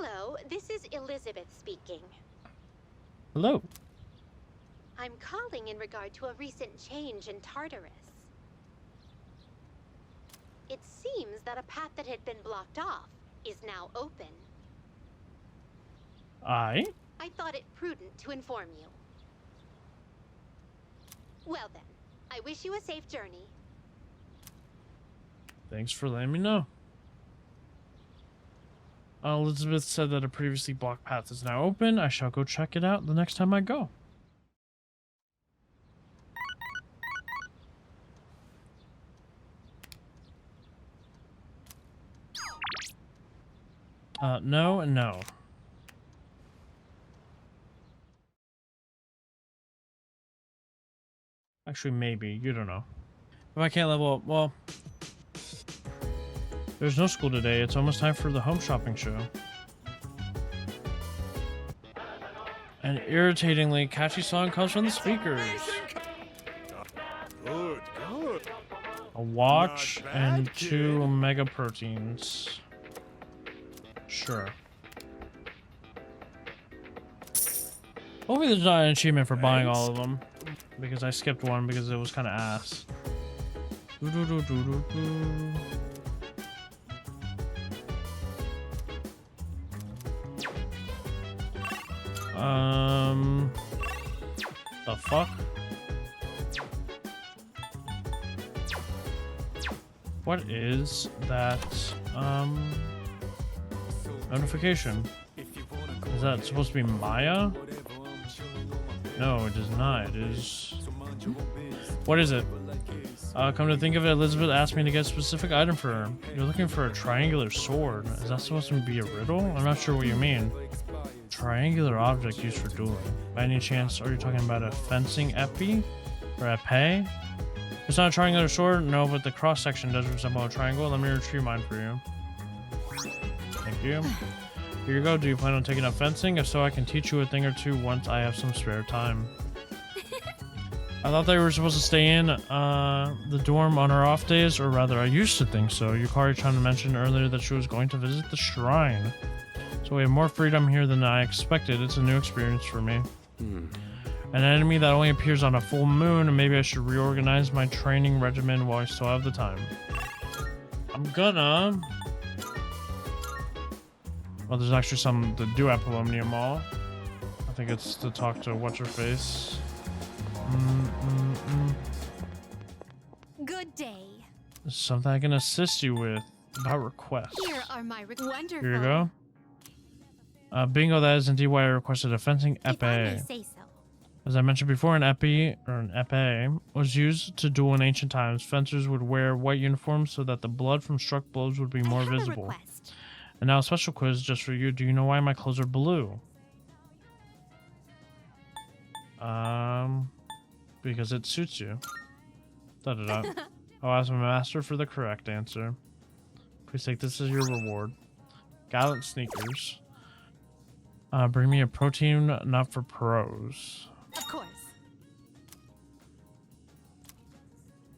Hello, this is Elizabeth speaking. Hello. I'm calling in regard to a recent change in Tartarus. It seems that a path that had been blocked off is now open. I thought it prudent to inform you. Well then, I wish you a safe journey. Thanks for letting me know. Elizabeth said that a previously blocked path is now open. I shall go check it out the next time I go. No and no. Actually, maybe. You don't know. If I can't level up, well... There's no school today. It's almost time for the home shopping show. An irritatingly catchy song comes from the speakers. Good, good. A watch and 2 mega proteins. Sure. Hopefully there's not an achievement for buying all of them. Because I skipped one because it was kind of ass. The fuck? What is that, notification? Is that supposed to be Maya? No, it is not. It is... What is it? Come to think of it, Elizabeth asked me to get a specific item for her. You're looking for a triangular sword. Is that supposed to be a riddle? I'm not sure what you mean. Triangular object used for dueling. By any chance, are you talking about a fencing epi? Or epee? It's not a triangular sword? No, but the cross-section does resemble a triangle. Let me retrieve mine for you. Thank you. Here you go. Do you plan on taking up fencing? If so, I can teach you a thing or two once I have some spare time. I thought they were supposed to stay in the dorm on our off days, or rather, I used to think so. Yukari-chan mentioned earlier that she was going to visit the shrine. So we have more freedom here than I expected. It's a new experience for me. An enemy that only appears on a full moon, and maybe I should reorganize my training regimen while I still have the time. I'm gonna... Well, there's actually some to do at Polonium Mall. I think it's to talk to What's-Her-Face. Good day. There's something I can assist you with about requests. Here are my wonderful. Here you go. Bingo, that is indeed why I requested a fencing epee. As I mentioned before, an epee was used to duel in ancient times. Fencers would wear white uniforms so that the blood from struck blows would be more visible. And now a special quiz just for you. Do you know why my clothes are blue? Because it suits you. Da-da-da. I'll ask my master for the correct answer. Please take this as your reward. Gallant sneakers. Bring me a protein, not for pros. Of course.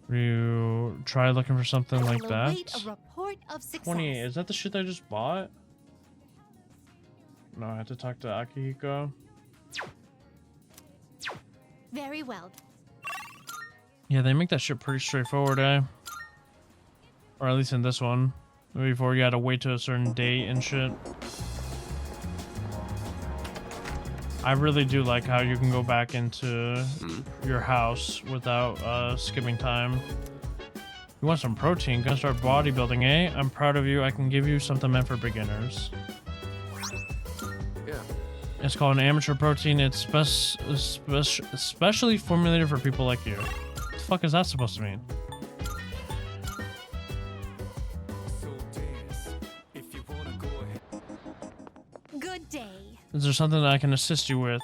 You try looking for something like that. A report of success. 28. Is that the shit I just bought? No, I have to talk to Akihiko. Very well. Yeah, they make that shit pretty straightforward, eh? Or at least in this one. Before you had to wait to a certain date and shit. I really do like how you can go back into your house without skipping time. You want some protein? Gonna start bodybuilding, eh? I'm proud of you. I can give you something meant for beginners. Yeah. It's called an amateur protein. It's specially formulated for people like you. What the fuck is that supposed to mean? Good day. Is there something that I can assist you with?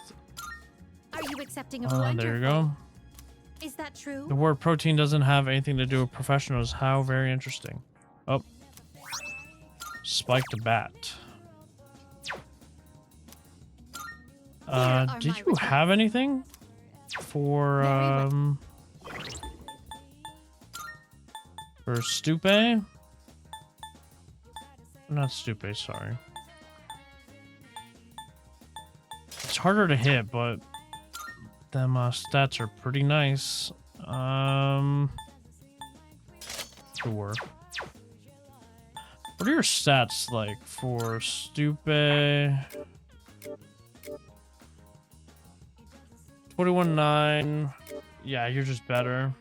Are you accepting a wonderful? There you go. Is that true? The word protein doesn't have anything to do with professionals. How very interesting. Oh. Spiked bat. Did you have anything? For, for Stupe? Not Stupe, sorry. harder to hit, but them stats are pretty nice. Sure. What are your stats like for Junpei? 21-9. Yeah, you're just better.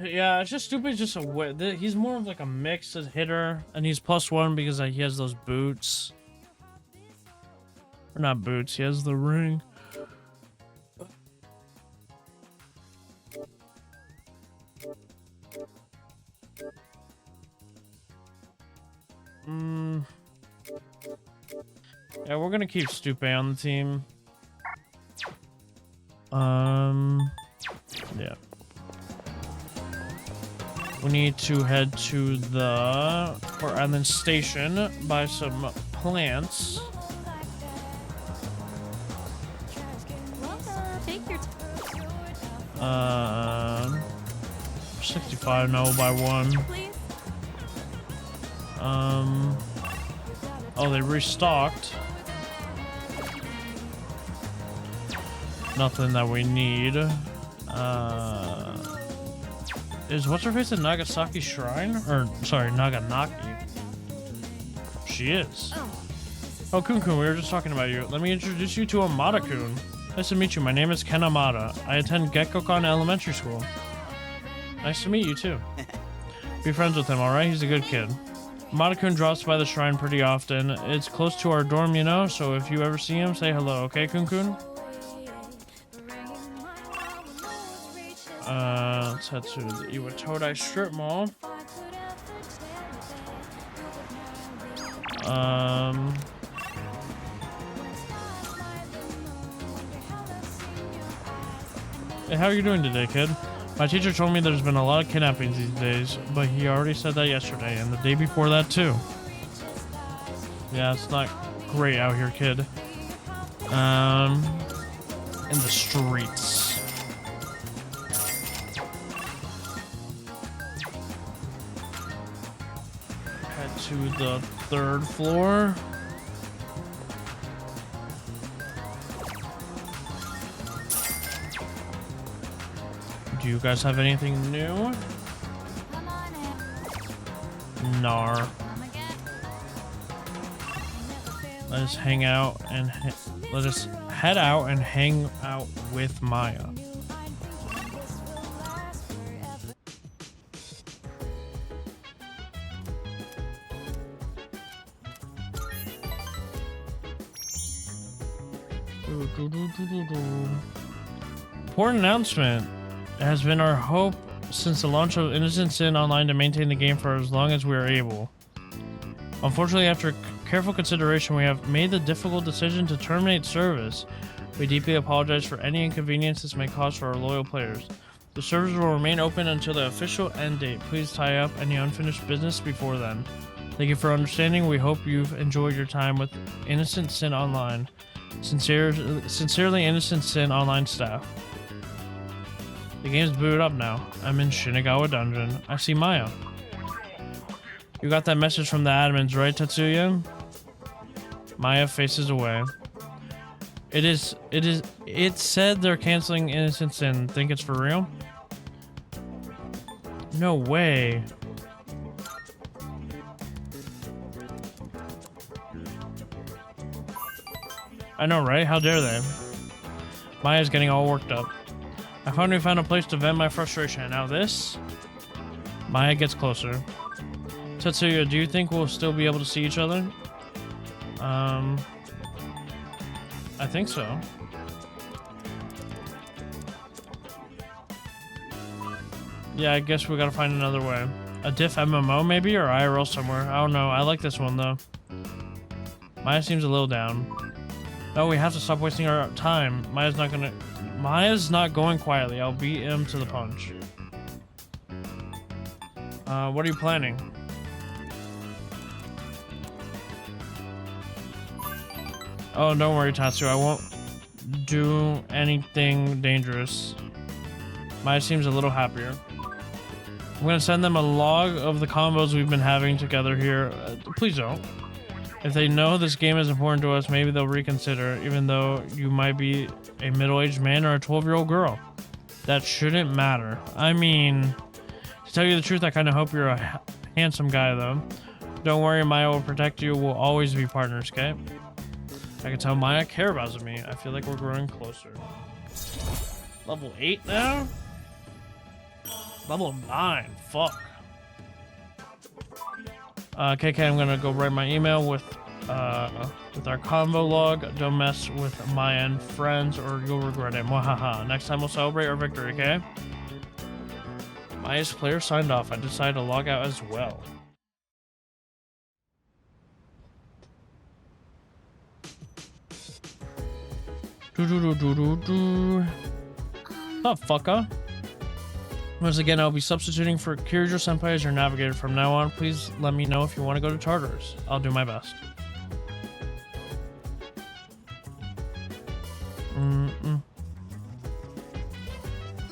Yeah, it's just Junpei's just a he's more of like a mixed hitter, and he's +1 because he has those boots. Or not boots, he has the ring. Yeah, we're gonna keep Junpei on the team. Yeah. We need to head to the island station, buy some plants. Take your 65 no by 1. please. Oh, they restocked. Nothing that we need. Is what's her face at Nagasaki Shrine? Or sorry, Naganaki. She is. Oh, Kun-kun, we were just talking about you. Let me introduce you to Amada-kun. Nice to meet you. My name is Ken Amada. I attend Gekkokan Elementary School. Nice to meet you too. Be friends with him, alright? He's a good kid. Amada-kun drops by the shrine pretty often. It's close to our dorm, you know, so if you ever see him, say hello, okay, Kun-kun? Let's head to the Iwatodai strip mall. Hey, how are you doing today, kid? My teacher told me there's been a lot of kidnappings these days, but he already said that yesterday, and the day before that too. Yeah, it's not great out here, kid. In the streets. Head to the 3rd floor. Do you guys have anything new? Nar. Let us hang out and let us head out and hang out with Maya. Important announcement. It has been our hope since the launch of Innocent Sin Online to maintain the game for as long as we are able. Unfortunately, after careful consideration, we have made the difficult decision to terminate service. We deeply apologize for any inconvenience this may cause for our loyal players. The servers will remain open until the official end date. Please tie up any unfinished business before then. Thank you for understanding. We hope you've enjoyed your time with Innocent Sin Online. Sincerely, Innocent Sin Online staff. The game's booted up now. I'm in Shinagawa Dungeon. I see Maya. You got that message from the admins, right, Tetsuya? Maya faces away. It said they're canceling Innocent Sin. Think it's for real? No way. I know, right? How dare they? Maya's getting all worked up. I finally found a place to vent my frustration. Now this? Maya gets closer. Tetsuya, do you think we'll still be able to see each other? I think so. Yeah, I guess we gotta find another way. A diff MMO maybe, or IRL somewhere. I don't know. I like this one though. Maya seems a little down. No, we have to stop wasting our time. Maya's not going quietly. I'll beat him to the punch. What are you planning? Oh, don't worry, Tatsu. I won't do anything dangerous. Maya seems a little happier. I'm gonna send them a log of the combos we've been having together here. Please don't. If they know this game is important to us, maybe they'll reconsider, even though you might be a middle-aged man or a 12-year-old girl. That shouldn't matter. I mean, to tell you the truth, I kind of hope you're a handsome guy, though. Don't worry, Maya will protect you. We'll always be partners, okay? I can tell Maya cares about me. I feel like we're growing closer. Level 8 now? Level 9. Fuck. KK, I'm gonna go write my email with our convo log. Don't mess with Maya and friends or you'll regret it. Mwahaha. Next time we'll celebrate our victory, okay? Maya's player signed off. I decided to log out as well. Oh, fucker. Once again, I'll be substituting for Kirijo Senpai as your navigator from now on. Please let me know if you want to go to Tartarus. I'll do my best.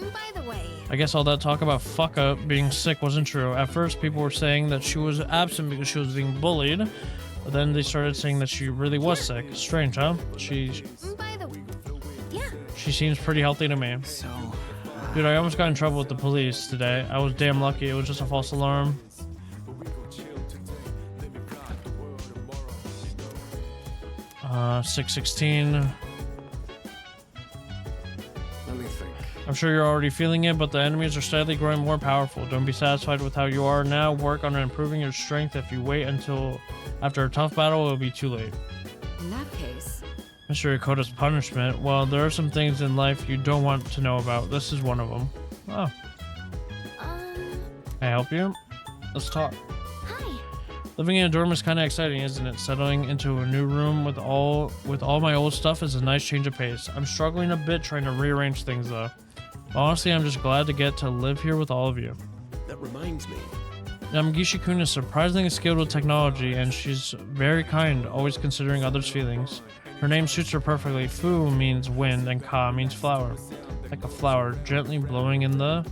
By the way, I guess all that talk about fucka being sick wasn't true. At first, people were saying that she was absent because she was being bullied. But then they started saying that she really was sick. Strange, huh? by the way, yeah. She seems pretty healthy to me. Dude, I almost got in trouble with the police today. I was damn lucky. It was just a false alarm. 616. Let me think. I'm sure you're already feeling it, but the enemies are steadily growing more powerful. Don't be satisfied with how you are now. Work on improving your strength. If you wait until after a tough battle, it'll be too late. In that case, Mr. Yakota's punishment. Well, there are some things in life you don't want to know about. This is one of them. Oh. Can I help you? Let's talk. hi. Living in a dorm is kind of exciting, isn't it? Settling into a new room with all my old stuff is a nice change of pace. I'm struggling a bit trying to rearrange things though. Honestly, I'm just glad to get to live here with all of you. That reminds me. Yamagishi-kun is surprisingly skilled with technology, and she's very kind, always considering others' feelings. Her name suits her perfectly. Fu means wind, and ka means flower. Like a flower, gently blowing in the...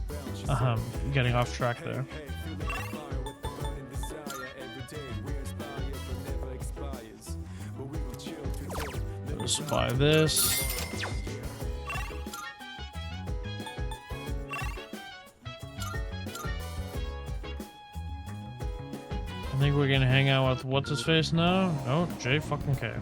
getting off track there. Let's buy this. I think we're gonna hang out with what's his face now? No, J fucking K.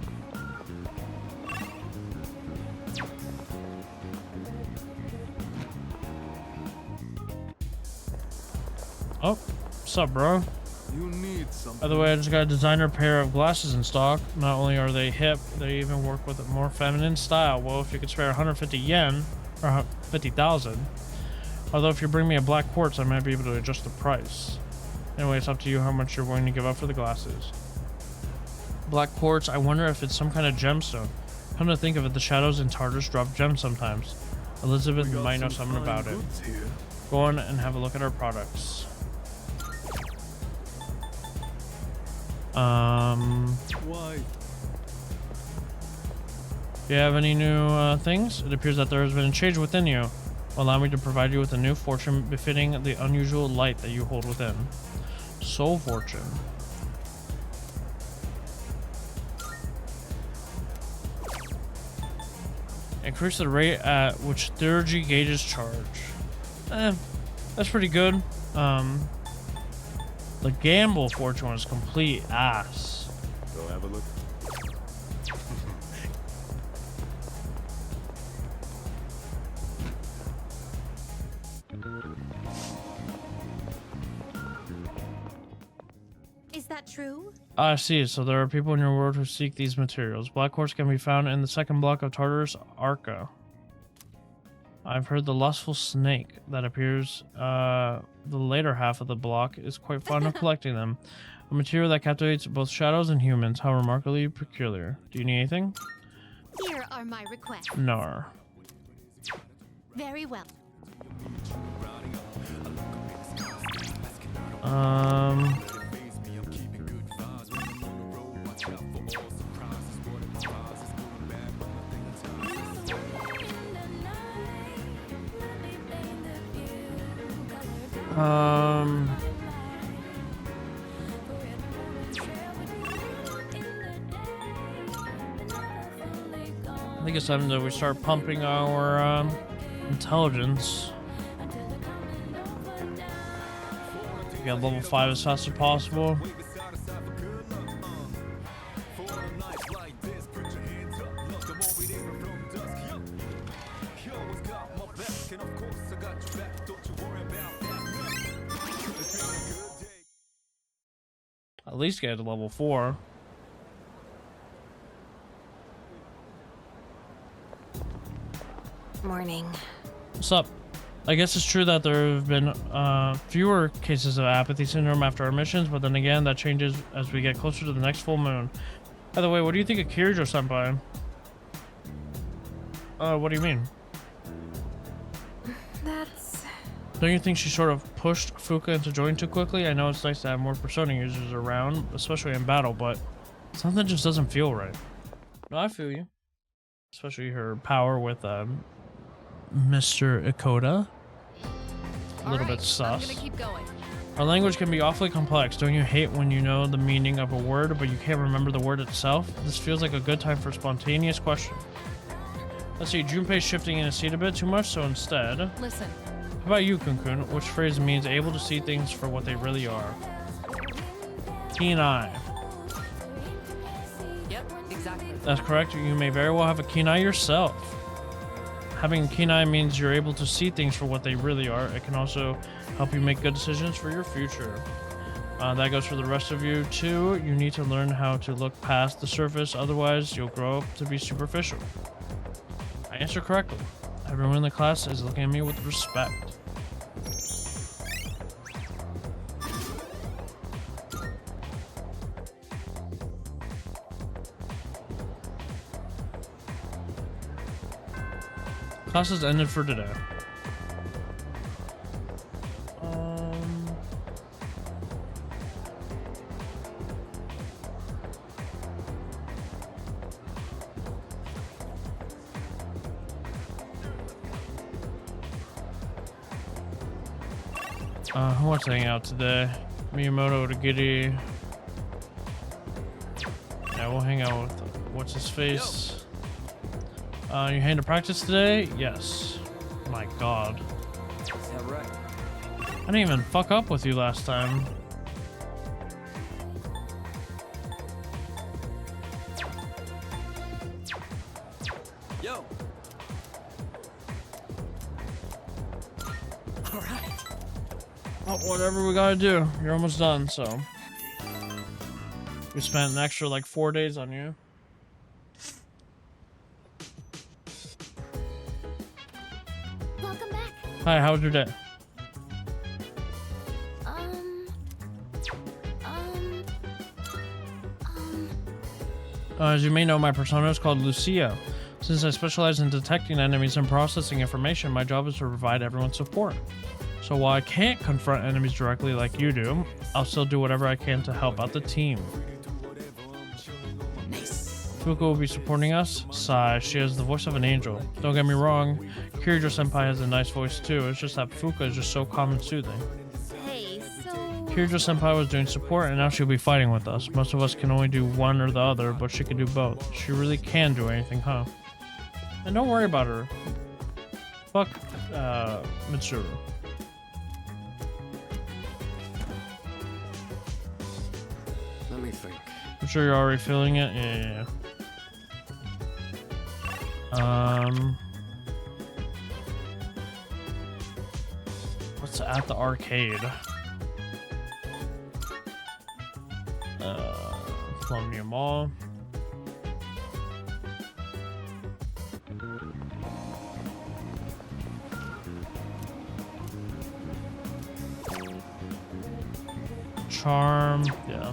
Oh, what's up, bro? You need something. By the way, I just got a designer pair of glasses in stock. Not only are they hip, they even work with a more feminine style. Well, if you could spare 150 yen, or 50,000. Although if you bring me a black quartz, I might be able to adjust the price. Anyway, it's up to you how much you're willing to give up for the glasses. Black quartz, I wonder if it's some kind of gemstone. Come to think of it, the shadows in Tartarus drop gems sometimes. Elizabeth might know something about it. Go on and have a look at our products. Why? Do you have any new things? It appears that there has been a change within you. Allow me to provide you with a new fortune befitting the unusual light that you hold within. Soul fortune. Increase the rate at which theurgy gauges charge. That's pretty good. The gamble fortune is complete ass. Go have a look. Is that true? I see. So there are people in your world who seek these materials. Black quartz can be found in the second block of Tartarus Arca. I've heard the lustful snake that appears the later half of the block is quite fond of collecting them. A material that captivates both shadows and humans. How remarkably peculiar. Do you need anything? Here are my requests. Nar. Very well. I think it's time that we start pumping our intelligence. Get level 5 as fast as possible. At least get to level 4. Morning. What's up? I guess it's true that there have been fewer cases of apathy syndrome after our missions, but then again, that changes as we get closer to the next full moon. By the way, what do you think of Kirijo-senpai? What do you mean? That's... Don't you think she sort of pushed Fuka into joining too quickly? I know it's nice to have more Persona users around, especially in battle, but something just doesn't feel right. No, I feel you. Especially her power with Mr. Ikoda. A little bit sus. I'm gonna keep going. Our language can be awfully complex. Don't you hate when you know the meaning of a word, but you can't remember the word itself? This feels like a good time for a spontaneous question. Let's see, Junpei's shifting in his seat a bit too much, so instead... Listen. How about you, Kun-kun? Which phrase means able to see things for what they really are? Keen eye. Yep, exactly. That's correct. You may very well have a keen eye yourself. Having a keen eye means you're able to see things for what they really are. It can also help you make good decisions for your future. That goes for the rest of you too. You need to learn how to look past the surface, otherwise you'll grow up to be superficial. I answered correctly. Everyone in the class is looking at me with respect. Class has ended for today. Who wants to hang out today? Miyamoto to Giddy. Yeah, we'll hang out with what's his face. You heading to practice today? Yes. My God. Is that right? I didn't even fuck up with you last time. Yo. All right. Oh, whatever we gotta do. You're almost done, so. We spent an extra like 4 days on you. Welcome back. Hi, how was your day? As you may know, my persona is called Lucia. Since I specialize in detecting enemies and processing information, my job is to provide everyone support. So while I can't confront enemies directly like you do, I'll still do whatever I can to help out the team. Nice. Fuka will be supporting us. Sigh, she has the voice of an angel. Don't get me wrong, Kirijo-senpai has a nice voice too, it's just that Fuka is just so calm and soothing. Hey, so... Kirijo-senpai was doing support and now she'll be fighting with us. Most of us can only do one or the other, but she can do both. She really can do anything, huh? And don't worry about her. Fuck, Mitsuru. Let me think. I'm sure you're already feeling it. Yeah. What's at the arcade? Colonial Mall. Charm, yeah.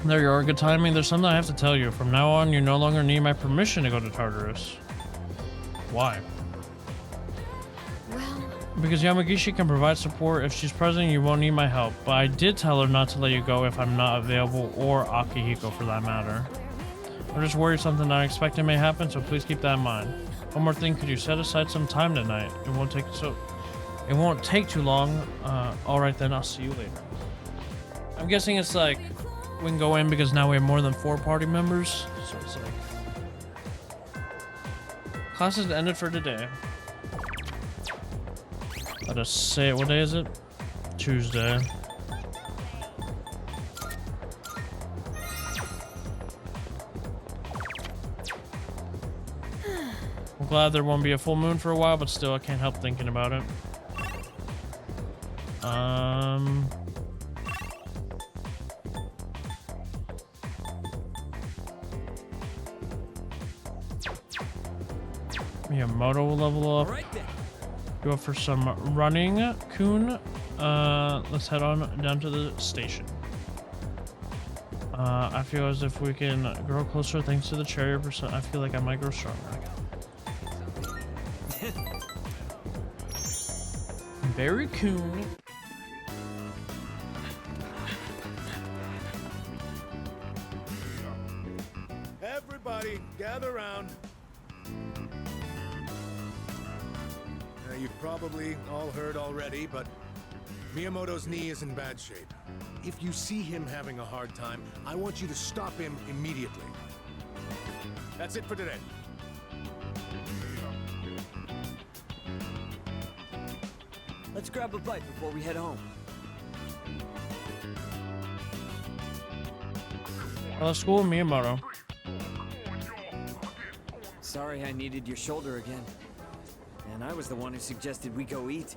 There you are, good timing. There's something I have to tell you. From now on, you no longer need my permission to go to Tartarus. Why? Well, Because Yamagishi can provide support. If she's present, you won't need my help. But I did tell her not to let you go if I'm not available, or Akihiko for that matter. I'm just worried something unexpected may happen, so please keep that in mind. One more thing, could you set aside some time tonight? It won't take too long. Alright then, I'll see you later. I'm guessing it's like we can go in because now we have more than 4 party members. So it's like classes ended for today. Let us say it. What day is it? Tuesday. I'm glad there won't be a full moon for a while, but still I can't help thinking about it. Miyamoto will level up. Go for some running, Kun. Let's head on down to the station. I feel as if we can grow closer thanks to the chariot percent. I feel like I might grow stronger. Very Kun. Everybody, gather around. You've probably all heard already, but Miyamoto's knee is in bad shape. If you see him having a hard time, I want you to stop him immediately. That's it for today. Let's grab a bite before we head home. Well, let's go with Miyamoto. Sorry I needed your shoulder again. And I was the one who suggested we go eat.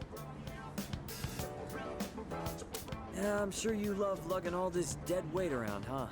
Yeah, I'm sure you love lugging all this dead weight around, huh?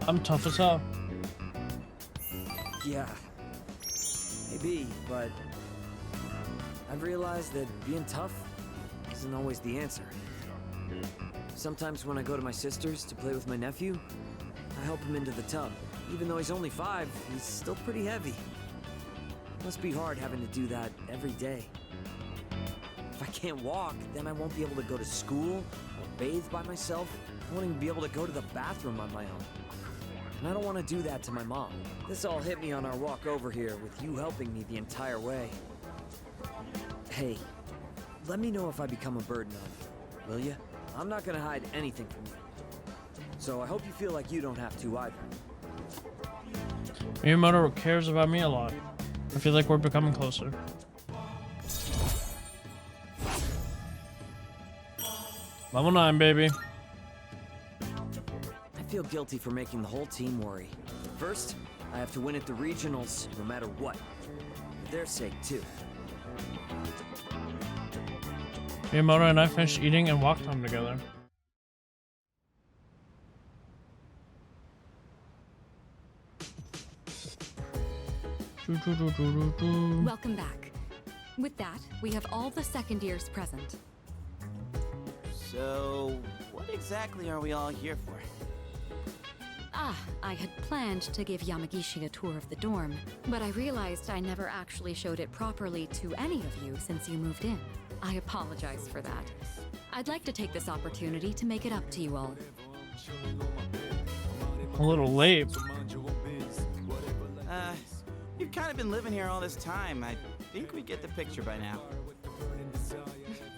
I'm tough as hell. Yeah, maybe, but I've realized that being tough isn't always the answer. Sometimes when I go to my sister's to play with my nephew, I help him into the tub. Even though he's only 5, he's still pretty heavy. Must be hard having to do that every day. If I can't walk, then I won't be able to go to school or bathe by myself. I won't even be able to go to the bathroom on my own. And I don't want to do that to my mom. This all hit me on our walk over here, with you helping me the entire way. Hey, let me know if I become a burden on you, will you? I'm not gonna hide anything from you. So I hope you feel like you don't have to either. Miyamoto cares about me a lot. I feel like we're becoming closer. Level 9, baby. I feel guilty for making the whole team worry. First, I have to win at the regionals, no matter what. For their sake, too. Miyamoto and I finished eating and walked home together. welcome back. With that, we have all the second years present. So, what exactly are we all here for? I had planned to give Yamagishi a tour of the dorm, but I realized I never actually showed it properly to any of you since you moved in. I apologize for that. I'd like to take this opportunity to make it up to you all. A little late. You've kind of been living here all this time. I think we get the picture by now.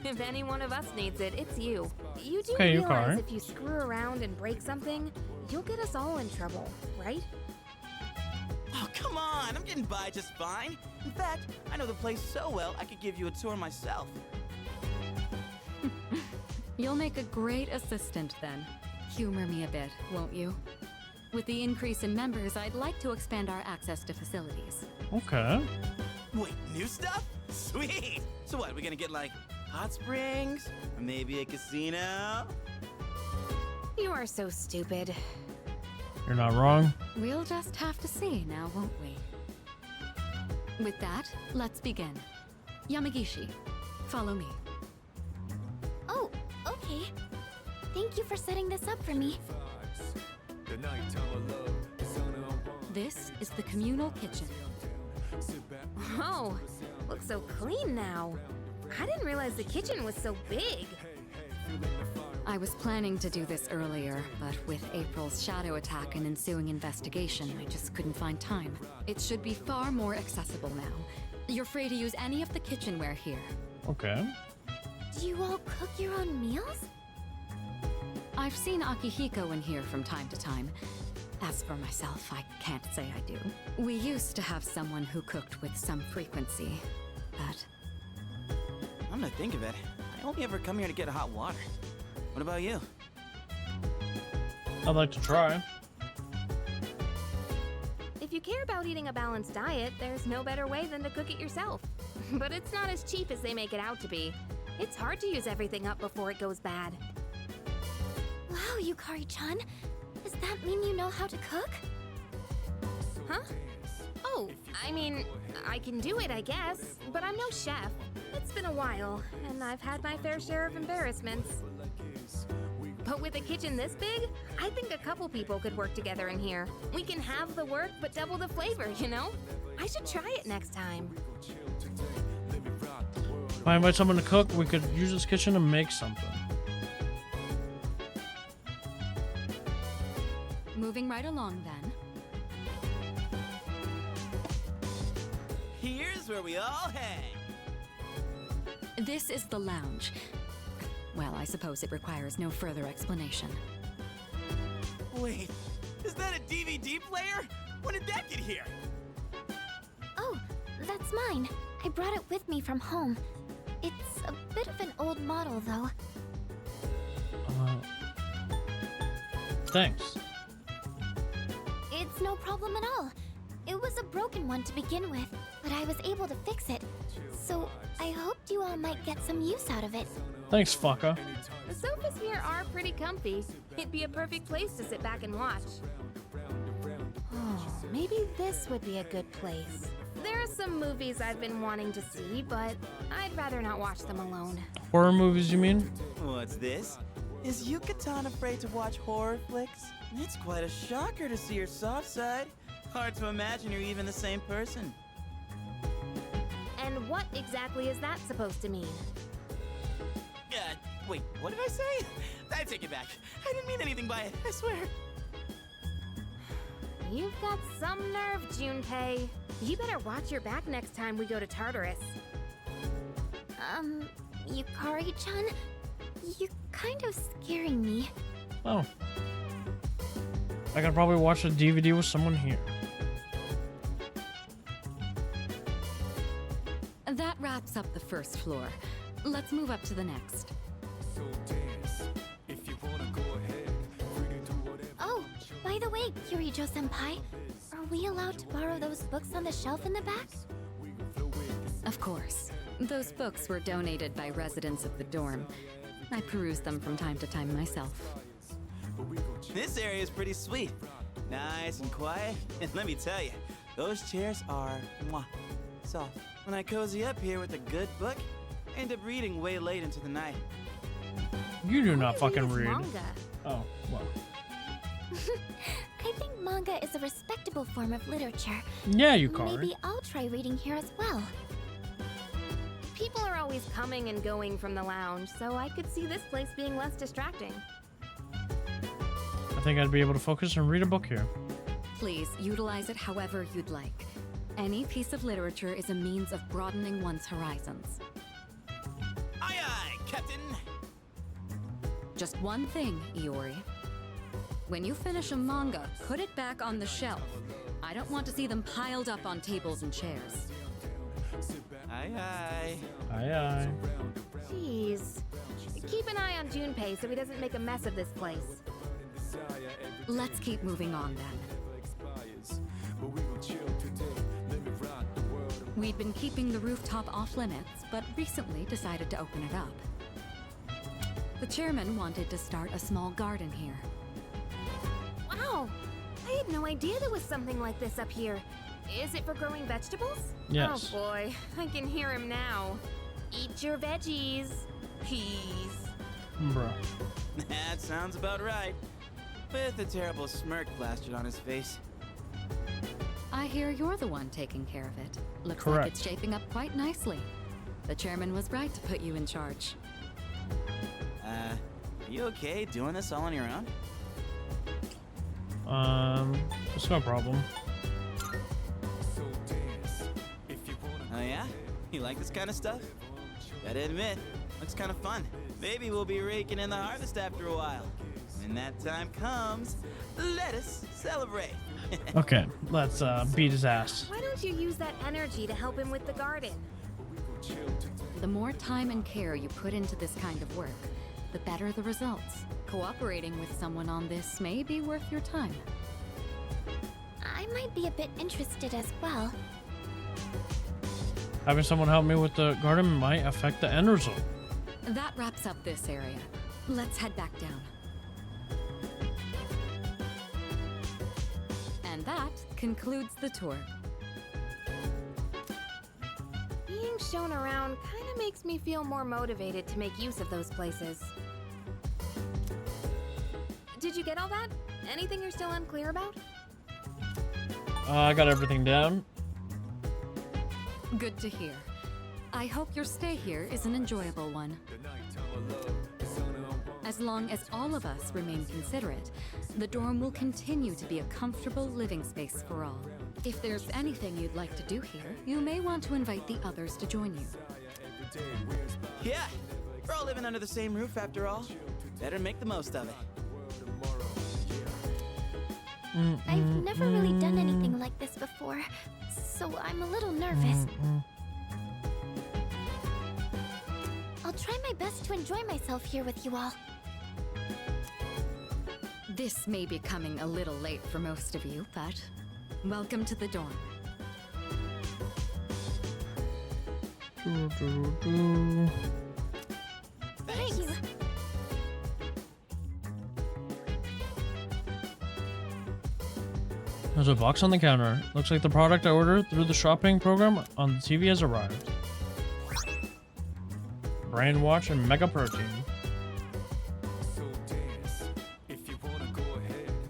If any one of us needs it, it's you. You do Okay, you realize are. if you screw around and break something, you'll get us all in trouble, right? Oh, come on! I'm getting by just fine. In fact, I know the place so well, I could give you a tour myself. You'll make a great assistant then. Humor me a bit, won't you? With the increase in members, I'd like to expand our access to facilities. Okay. Wait, new stuff? Sweet! So what, we gonna get like hot springs? Or maybe a casino? You are so stupid. You're not wrong. We'll just have to see now, won't we? With that, let's begin. Yamagishi, follow me. Oh, okay. Thank you for setting this up for me. This is the communal kitchen. Oh, looks so clean now. I didn't realize the kitchen was so big. I was planning to do this earlier, but with April's shadow attack and ensuing investigation, I just couldn't find time. It should be far more accessible now. You're free to use any of the kitchenware here. Okay. Do you all cook your own meals? I've seen Akihiko in here from time to time. As for myself, I can't say I do. We used to have someone who cooked with some frequency, but... I'm gonna think of it. I only ever come here to get hot water. What about you? I'd like to try. If you care about eating a balanced diet, there's no better way than to cook it yourself. But it's not as cheap as they make it out to be. It's hard to use everything up before it goes bad. Wow, Yukari-chan. Does that mean you know how to cook? Huh? Oh, I mean, I can do it, I guess, but I'm no chef. It's been a while, and I've had my fair share of embarrassments. But with a kitchen this big, I think a couple people could work together in here. We can have the work, but double the flavor, you know? I should try it next time. If I invite someone to cook, we could use this kitchen to make something. Moving right along then. Here's where we all hang. This is the lounge. Well, I suppose it requires no further explanation. Wait, is that a DVD player? When did that get here? Oh, that's mine. I brought it with me from home. It's a bit of an old model, though. Thanks. It's no problem at all. It was a broken one to begin with, but I was able to fix it. So I hoped you all might get some use out of it. Thanks, fucker. The sofas here are pretty comfy. It'd be a perfect place to sit back and watch. Oh, maybe this would be a good place. There are some movies I've been wanting to see, but I'd rather not watch them alone. Horror movies, you mean? What's this? Is Yucatan afraid to watch horror flicks? It's quite a shocker to see your soft side. Hard to imagine you're even the same person. And what exactly is that supposed to mean? Wait, what did I say? I take it back. I didn't mean anything by it, I swear. You've got some nerve, Junpei. You better watch your back next time we go to Tartarus. Yukari-chan? You're kind of scaring me. Oh. I can probably watch a DVD with someone here. That wraps up the first floor. Let's move up to the next. Oh, by the way, Kyurijo-senpai, are we allowed to borrow those books on the shelf in the back? Of course. Those books were donated by residents of the dorm. I peruse them from time to time myself. This area is pretty sweet. Nice and quiet. And let me tell you, those chairs are mwah, soft. When I cozy up here with a good book, I end up reading way late into the night. You do not fucking It's read. manga. Oh, well. I think manga is a respectable form of literature. Yeah, you call Maybe I'll try reading here as well. People are always coming and going from the lounge, so I could see this place being less distracting. I think I'd be able to focus and read a book here. Please utilize it however you'd like. Any piece of literature is a means of broadening one's horizons. Aye aye, Captain! Just one thing, Iori. When you finish a manga, put it back on the shelf. I don't want to see them piled up on tables and chairs. Aye aye. Aye, aye. Jeez. Keep an eye on Junpei so he doesn't make a mess of this place. Let's keep moving on then. We'd been keeping the rooftop off limits, but recently decided to open it up. The chairman wanted to start a small garden here. Wow! I had no idea there was something like this up here. Is it for growing vegetables? Yes. Oh boy, I can hear him now. Eat your veggies. Peas. Bruh. That sounds about right. With a terrible smirk plastered on his face. I hear you're the one taking care of it. Looks Correct. like it's shaping up quite nicely. The chairman was right to put you in charge. Are you okay doing this all on your own? It's no problem. Oh yeah? You like this kind of stuff? Gotta admit, looks kind of fun. Maybe we'll be raking in the harvest after a while. When that time comes, let us celebrate. Okay, let's beat his ass. Why don't you use that energy to help him with the garden? The more time and care you put into this kind of work, the better the results. Cooperating with someone on this may be worth your time. I might be a bit interested as well. Having someone help me with the garden might affect the end result. That wraps up this area. Let's head back down. And that concludes the tour. Being shown around kind of makes me feel more motivated to make use of those places. Did you get all that? Anything you're still unclear about? I got everything down. Good to hear. I hope your stay here is an enjoyable one. As long as all of us remain considerate, the dorm will continue to be a comfortable living space for all. If there's anything you'd like to do here, you may want to invite the others to join you. Yeah, we're all living under the same roof after all. Better make the most of it. I've never really done anything like this before, so I'm a little nervous. I'll try my best to enjoy myself here with you all. This may be coming a little late for most of you, but welcome to the dorm. Thank you. There's a box on the counter. Looks like the product I ordered through the shopping program on the TV has arrived. Brain Watch and Mega Protein.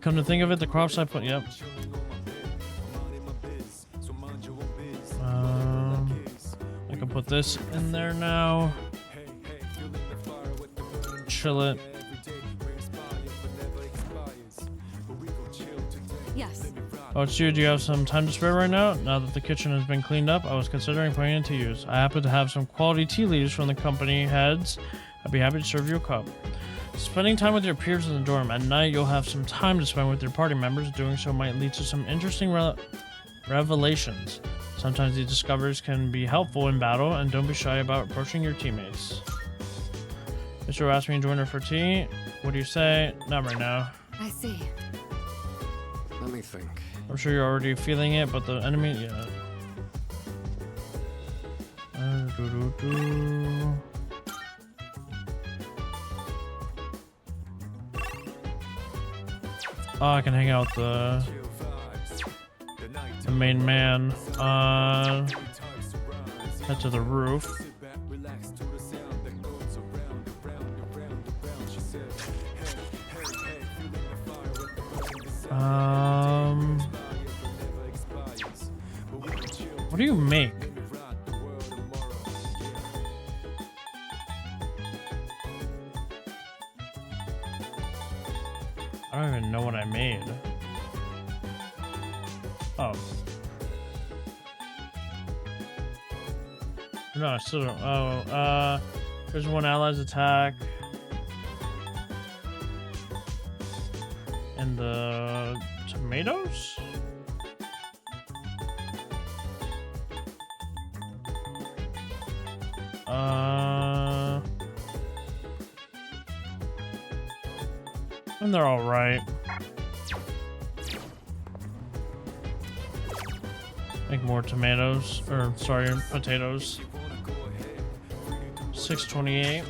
Come to think of it, the crops I put, yep. I can put this in there now. Chill it. Yes. Oh, it's you. Do you have some time to spare right now? Now that the kitchen has been cleaned up, I was considering putting it to use. I happen to have some quality tea leaves from the company heads. I'd be happy to serve you a cup. Spending time with your peers in the dorm. At night, you'll have some time to spend with your party members. Doing so might lead to some interesting revelations. Sometimes these discoveries can be helpful in battle, and don't be shy about approaching your teammates. Mr. asked me to join her for tea. What do you say? Not right now. I see. Let me think. I'm sure you're already feeling it, but the enemy, yeah. Oh, I can hang out the main man. Head to the roof. What do you make? I don't even know what I made. Oh. No, I still don't. Oh, there's one ally's attack. And the tomatoes? And they're alright. Make more tomatoes, or sorry, potatoes. 628.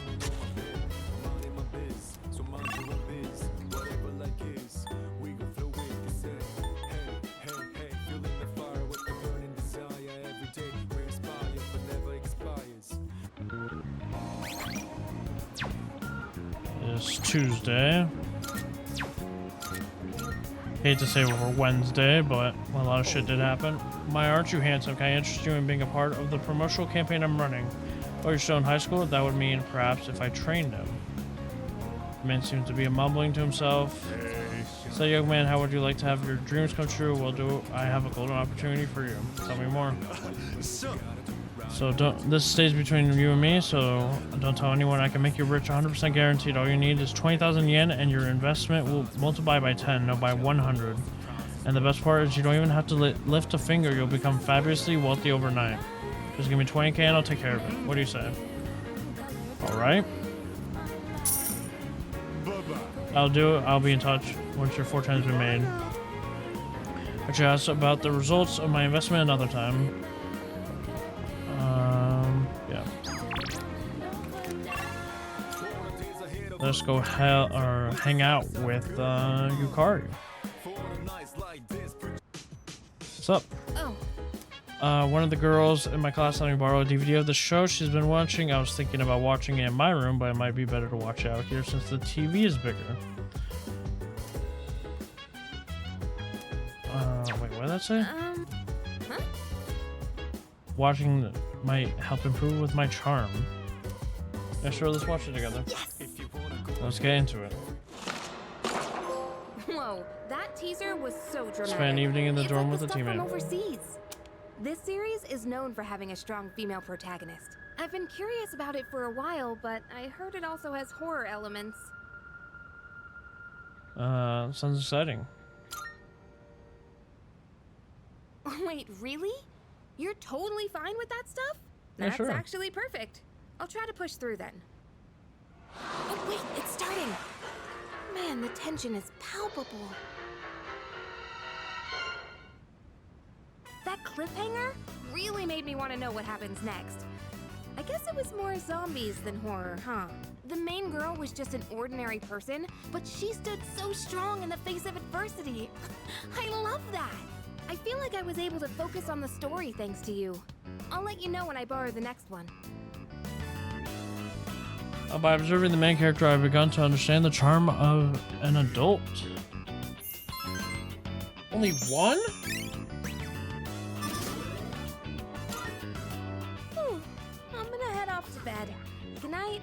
It's Tuesday. Hate to say we're Wednesday, but a lot of shit did happen. My, aren't you handsome? Can I interest you in being a part of the promotional campaign I'm running? Oh, you're still in high school? That would mean perhaps if I trained him. The man seems to be mumbling to himself. So, young man, how would you like to have your dreams come true? Well, do I have a golden opportunity for you? Tell me more. So this stays between you and me, so don't tell anyone. I can make you rich, 100% guaranteed. All you need is 20,000 yen and your investment will multiply by 10, no, by 100. And the best part is you don't even have to lift a finger. You'll become fabulously wealthy overnight. Just give me 20k and I'll take care of it. What do you say? Alright. I'll do it. I'll be in touch once your fortune has been made. I should ask about the results of my investment another time. Yeah. Let's go hang out with Yukari. What's up? Oh. One of the girls in my class let me borrow a DVD of the show she's been watching. I was thinking about watching it in my room, but it might be better to watch it out here since the TV is bigger. Wait, what did that say? Huh? Watching might help improve with my charm. Yeah, sure, let's watch it together. Yes! Let's get into it. Whoa, that teaser was so dramatic. Spend an evening in the It's dorm like with a the stuff from teammate. overseas. This series is known for having a strong female protagonist. I've been curious about it for a while, but I heard it also has horror elements. Sounds exciting. Wait, really? You're totally fine with that stuff? Yeah, That's sure. actually perfect. I'll try to push through then. Oh wait, it's starting! Man, the tension is palpable. That cliffhanger really made me want to know what happens next. I guess it was more zombies than horror, huh? The main girl was just an ordinary person, but she stood so strong in the face of adversity. I love that! I feel like I was able to focus on the story thanks to you. I'll let you know when I borrow the next one. By observing the main character, I've begun to understand the charm of an adult. Only one? I'm gonna head off to bed. Good night.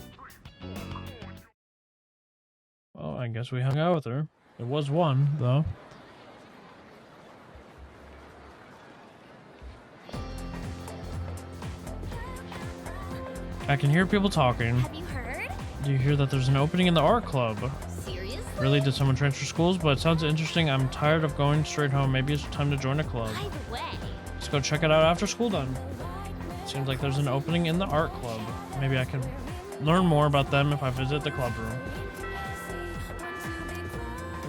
Well, I guess we hung out with her. There was one, though. I can hear people talking. Have you heard? Do you hear that there's an opening in the art club? Seriously? Really? Did someone transfer schools? But it sounds interesting. I'm tired of going straight home. Maybe it's time to join a club. By the way, Let's go check it out after school then. Seems like there's an opening in the art club. Maybe I can learn more about them if I visit the club room.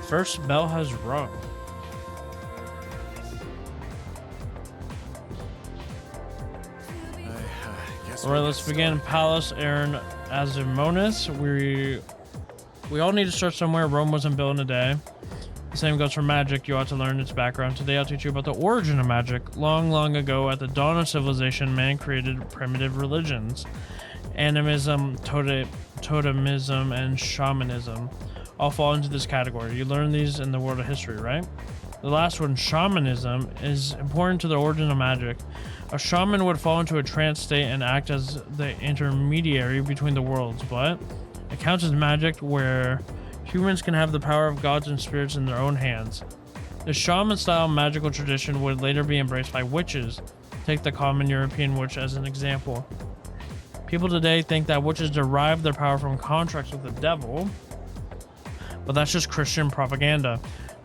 First bell has rung. Alright, let's begin. Palace Aaron Azimonis. We all need to start somewhere. Rome wasn't built in a day. The same goes for magic. You ought to learn its background. Today I'll teach you about the origin of magic. Long, long ago, at the dawn of civilization, man created primitive religions. Animism, totemism, and shamanism all fall into this category. You learn these in the world of history, right? The last one, shamanism, is important to the origin of magic. A shaman would fall into a trance state and act as the intermediary between the worlds, but it counts as magic where humans can have the power of gods and spirits in their own hands. The shaman-style magical tradition would later be embraced by witches. Take the common European witch as an example. People today think that witches derive their power from contracts with the devil, but that's just Christian propaganda.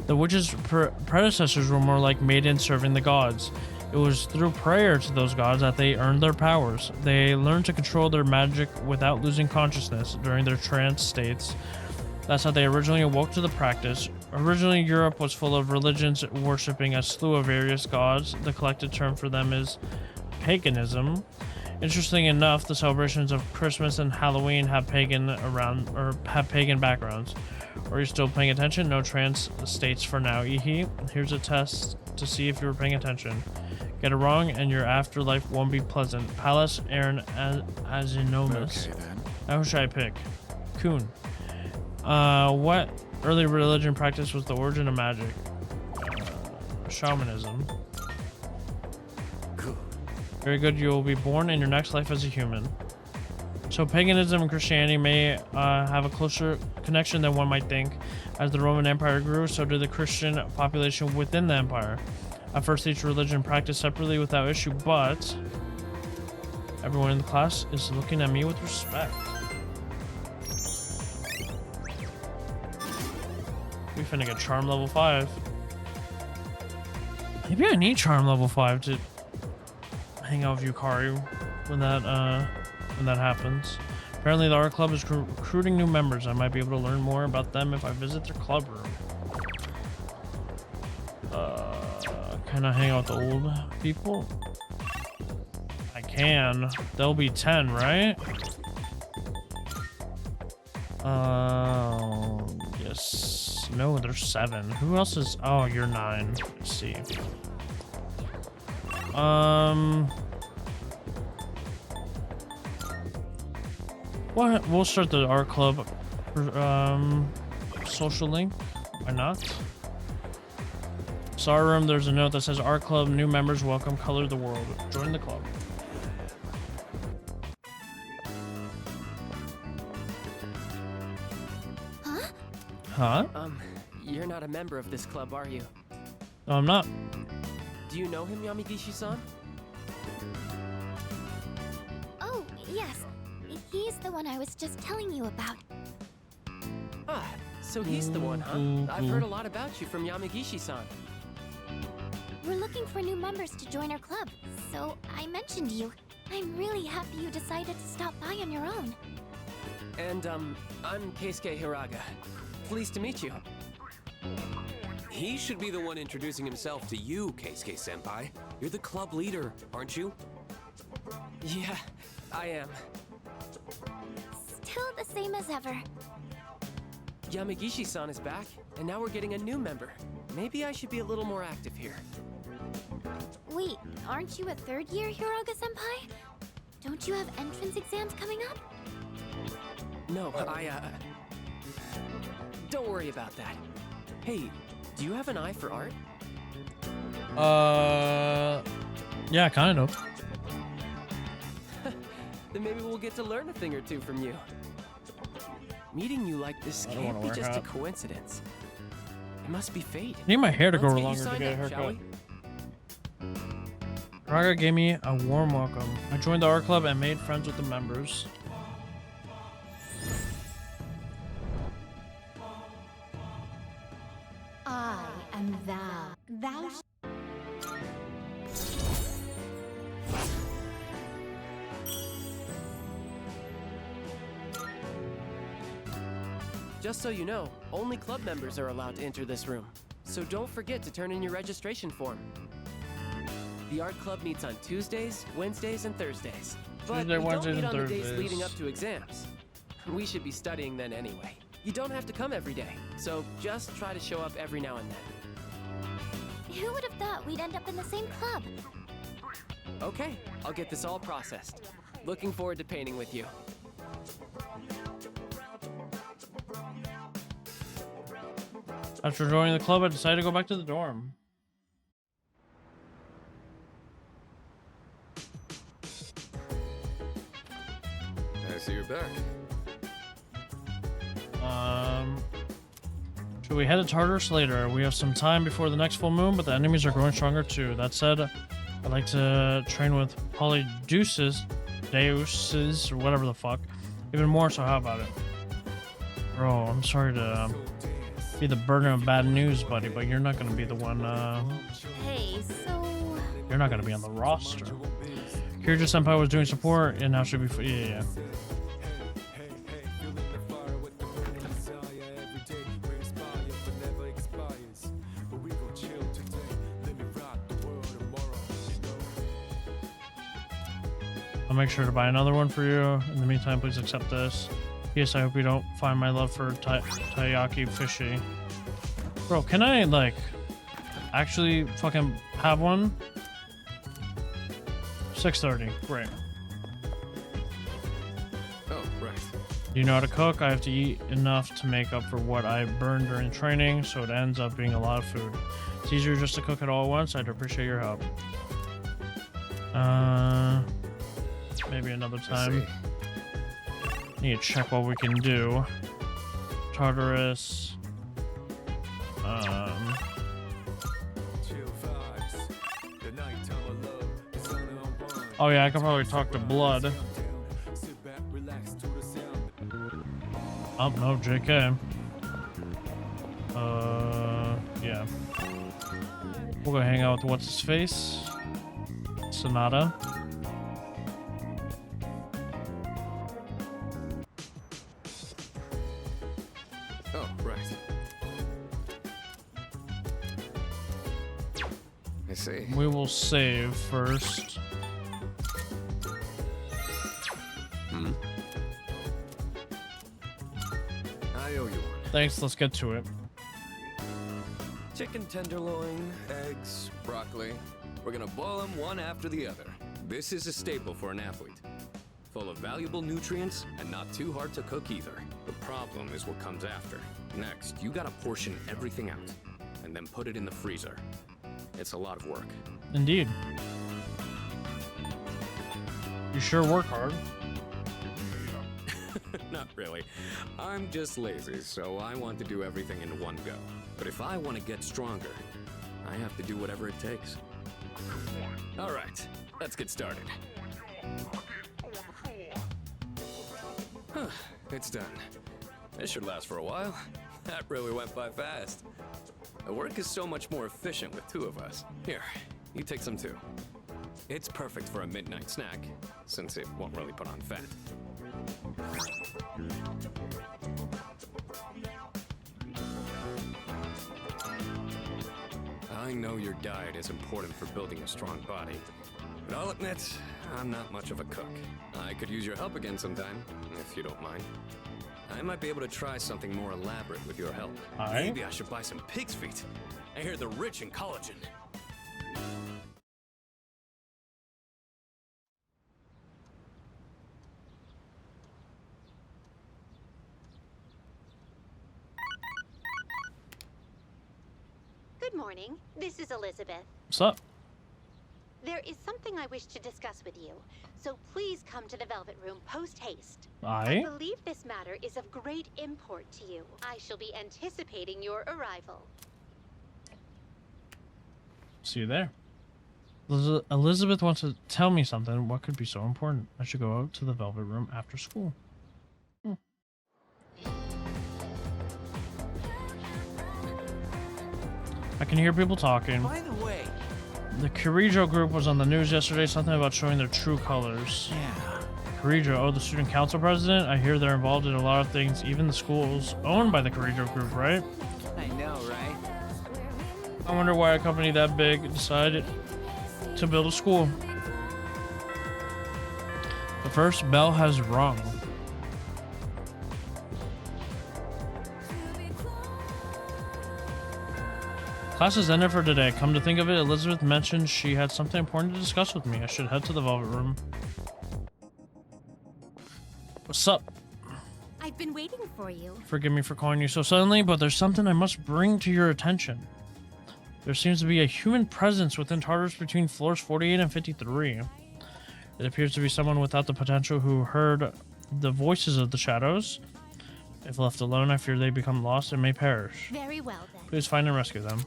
The witches' predecessors were more like maidens serving the gods. It was through prayer to those gods that they earned their powers. They learned to control their magic without losing consciousness during their trance states. That's how they originally awoke to the practice. Originally, Europe was full of religions worshipping a slew of various gods. The collected term for them is paganism. Interesting enough, the celebrations of Christmas and Halloween have pagan backgrounds. Are you still paying attention? No trans states for now. Here's a test to see if you were paying attention. Get it wrong, and your afterlife won't be pleasant. Pallas Aaron Azinomus. Okay, then. Now who should I pick? Kun. What early religion practice was the origin of magic? Shamanism. Good. Very good. You will be born in your next life as a human. So paganism and Christianity may have a closer connection than one might think. As the Roman Empire grew, so did the Christian population within the empire. At first, each religion practiced separately without issue, but everyone in the class is looking at me with respect. We finna get charm level 5. Maybe I need charm level 5 to hang out with Yukari when that happens. Apparently the art club is recruiting new members. I might be able to learn more about them if I visit their club room. Can I hang out with the old people? I can. There'll be 10, right? Yes. No, there's 7. Who else is... Oh, you're 9. Let's see. What? We'll start the art club. Social link. Why not? Star room. There's a note that says art club. New members welcome. Color the world. Join the club. Huh? You're not a member of this club, are you? No, I'm not. Do you know him, Yamagishi-san? Oh, yes. He's the one I was just telling you about. Ah, so he's the one, huh? I've heard a lot about you from Yamagishi-san. We're looking for new members to join our club, so I mentioned you. I'm really happy you decided to stop by on your own. And, I'm Keisuke Hiraga. Pleased to meet you. He should be the one introducing himself to you, Keisuke-senpai. You're the club leader, aren't you? Yeah, I am. Still the same as ever. Yamagishi-san is back, and now we're getting a new member. Maybe I should be a little more active here. Wait, aren't you a third year Hiraga-senpai? Don't you have entrance exams coming up? No, don't worry about that. Hey, do you have an eye for art? Yeah, kind of. Then maybe we'll get to learn a thing or two from you. Meeting you like this can't be just a coincidence. It must be fate. I need my hair to grow Let's longer to signed get a up, shall haircut. we? Raga gave me a warm welcome. I joined the art club and made friends with the members. I am thou. Thou. Just so you know, only club members are allowed to enter this room. So don't forget to turn in your registration form. The art club meets on Tuesdays, Wednesdays, and Thursdays. But Tuesday, we Wednesdays, don't meet and on the days Thursdays. leading up to exams. We should be studying then anyway. You don't have to come every day, so just try to show up every now and then. Who would have thought we'd end up in the same club? Okay, I'll get this all processed. Looking forward to painting with you. After joining the club, I decided to go back to the dorm. I see you're back. Should we head to Tartarus later? We have some time before the next full moon, but the enemies are growing stronger too. That said, I'd like to train with Polydeuces, or whatever the fuck. Even more, so how about it? Bro, I'm sorry to be the burden of bad news, buddy, but you're not gonna be the one, Hey, so... you're not gonna be on the roster. Kiryu-senpai was doing support, and now should be, yeah. make sure to buy another one for you. In the meantime, please accept this. Yes, I hope you don't find my love for taiyaki fishy. Bro, can I, like, actually fucking have one? 6:30. Great. Oh, right. Do you know how to cook? I have to eat enough to make up for what I burned during training, so it ends up being a lot of food. It's easier just to cook it all at once. I'd appreciate your help. Maybe another time. Need to check what we can do. Tartarus. Oh yeah, I could probably talk to Blood. Oh no, JK. Yeah. We'll go hang out with what's his face. Sonata. Oh, right. I see. We will save first. I owe you one. Thanks, let's get to it. Chicken tenderloin, eggs, broccoli. We're gonna boil them one after the other. This is a staple for an athlete. Full of valuable nutrients and not too hard to cook either. The problem is what comes after. Next, you gotta portion everything out and then put it in the freezer. It's a lot of work. Indeed. You sure work hard. Not really. I'm just lazy, so I want to do everything in one go. But if I want to get stronger, I have to do whatever it takes. All right, let's get started. It's done. This should last for a while. That really went by fast. The work is so much more efficient with two of us. Here, you take some too. It's perfect for a midnight snack, since it won't really put on fat. I know your diet is important for building a strong body, but I'll admit, I'm not much of a cook. I could use your help again sometime, if you don't mind. I might be able to try something more elaborate with your help. Maybe I should buy some pig's feet. I hear they're rich in collagen. Good morning. This is Elizabeth. What's up? There is something I wish to discuss with you, so please come to the Velvet Room post-haste. Aye. I believe this matter is of great import to you. I shall be anticipating your arrival. See you there. Elizabeth wants to tell me something. What could be so important? I should go out to the Velvet Room after school. I can hear people talking. By the way, The Kirijo group was on the news yesterday, something about showing their true colors. yeah. Kirijo, oh, the student council president? I hear they're involved in a lot of things, even the schools owned by the Kirijo group, right? I know, right? I wonder why a company that big decided to build a school. But first, Belle has rung. Class is ended for today. Come to think of it, Elizabeth mentioned she had something important to discuss with me. I should head to the Velvet Room. What's up? I've been waiting for you. Forgive me for calling you so suddenly, but there's something I must bring to your attention. There seems to be a human presence within Tartarus between floors 48 and 53. It appears to be someone without the potential who heard the voices of the shadows. If left alone, I fear they become lost and may perish. Very well, then. Please find and rescue them.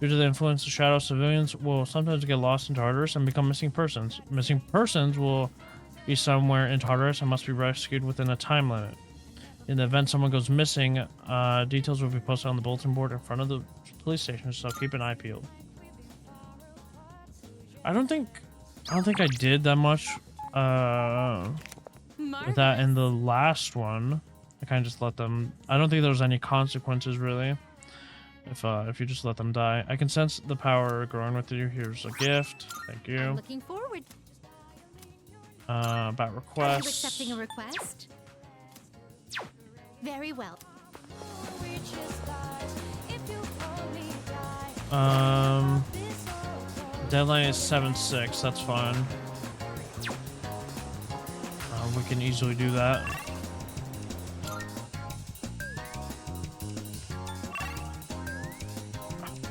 Due to the influence of shadow, civilians will sometimes get lost in Tartarus and become missing persons. Missing persons will be somewhere in Tartarus and must be rescued within a time limit. In the event someone goes missing, details will be posted on the bulletin board in front of the police station, so keep an eye peeled. I don't think I did that much with that in the last one. I kind of just let them. I don't think there was any consequences really. If you just let them die. I can sense the power growing with you. Here's a gift. Thank you. I'm looking forward. About Are you requests. accepting a request? Very well. Deadline is 7/6. That's fine. We can easily do that.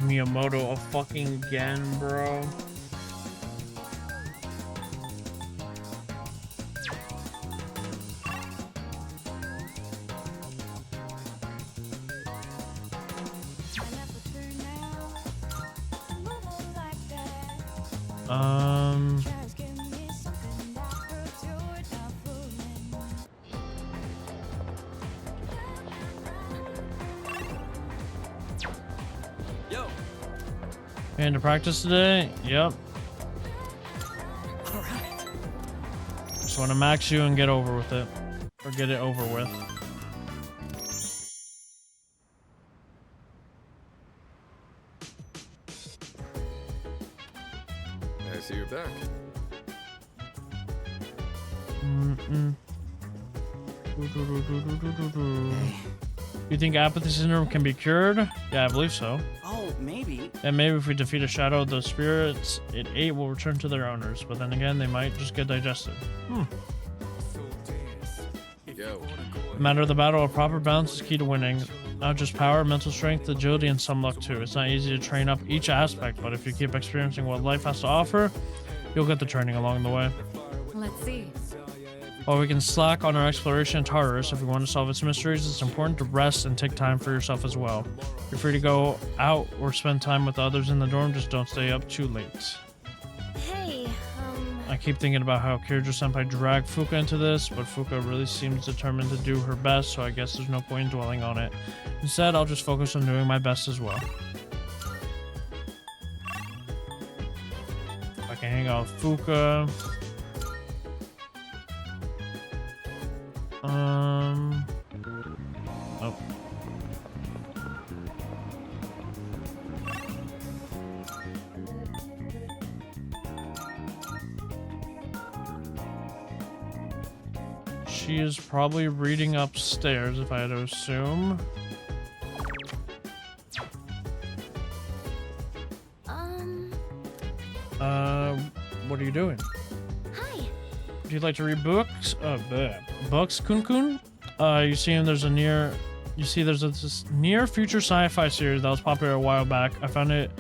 Miyamoto a fucking again, bro. Yo. And to practice today? Yep. All right. Just want to max you and get over with it. Or get it over with. I see you're back. You think apathy syndrome can be cured? Yeah, I believe so. Oh, maybe. And maybe if we defeat a shadow of those spirits it ate will return to their owners, but then again, they might just get digested. Yo. No matter the battle, a proper balance is key to winning. Not just power, mental strength, agility, and some luck too. It's not easy to train up each aspect, but if you keep experiencing what life has to offer, you'll get the training along the way. Let's see. While we can slack on our exploration of Tartarus, if we want to solve its mysteries, it's important to rest and take time for yourself as well. You're free to go out or spend time with others in the dorm, just don't stay up too late. Hey, I keep thinking about how Kirijo-senpai dragged Fuka into this, but Fuka really seems determined to do her best, so I guess there's no point in dwelling on it. Instead, I'll just focus on doing my best as well. I can hang out with Fuka. Oh. She is probably reading upstairs, if I had to assume. What are you doing? Hi. Would you like to read books? Books, Kun-kun? You see there's this near future sci-fi series that was popular a while back. I found it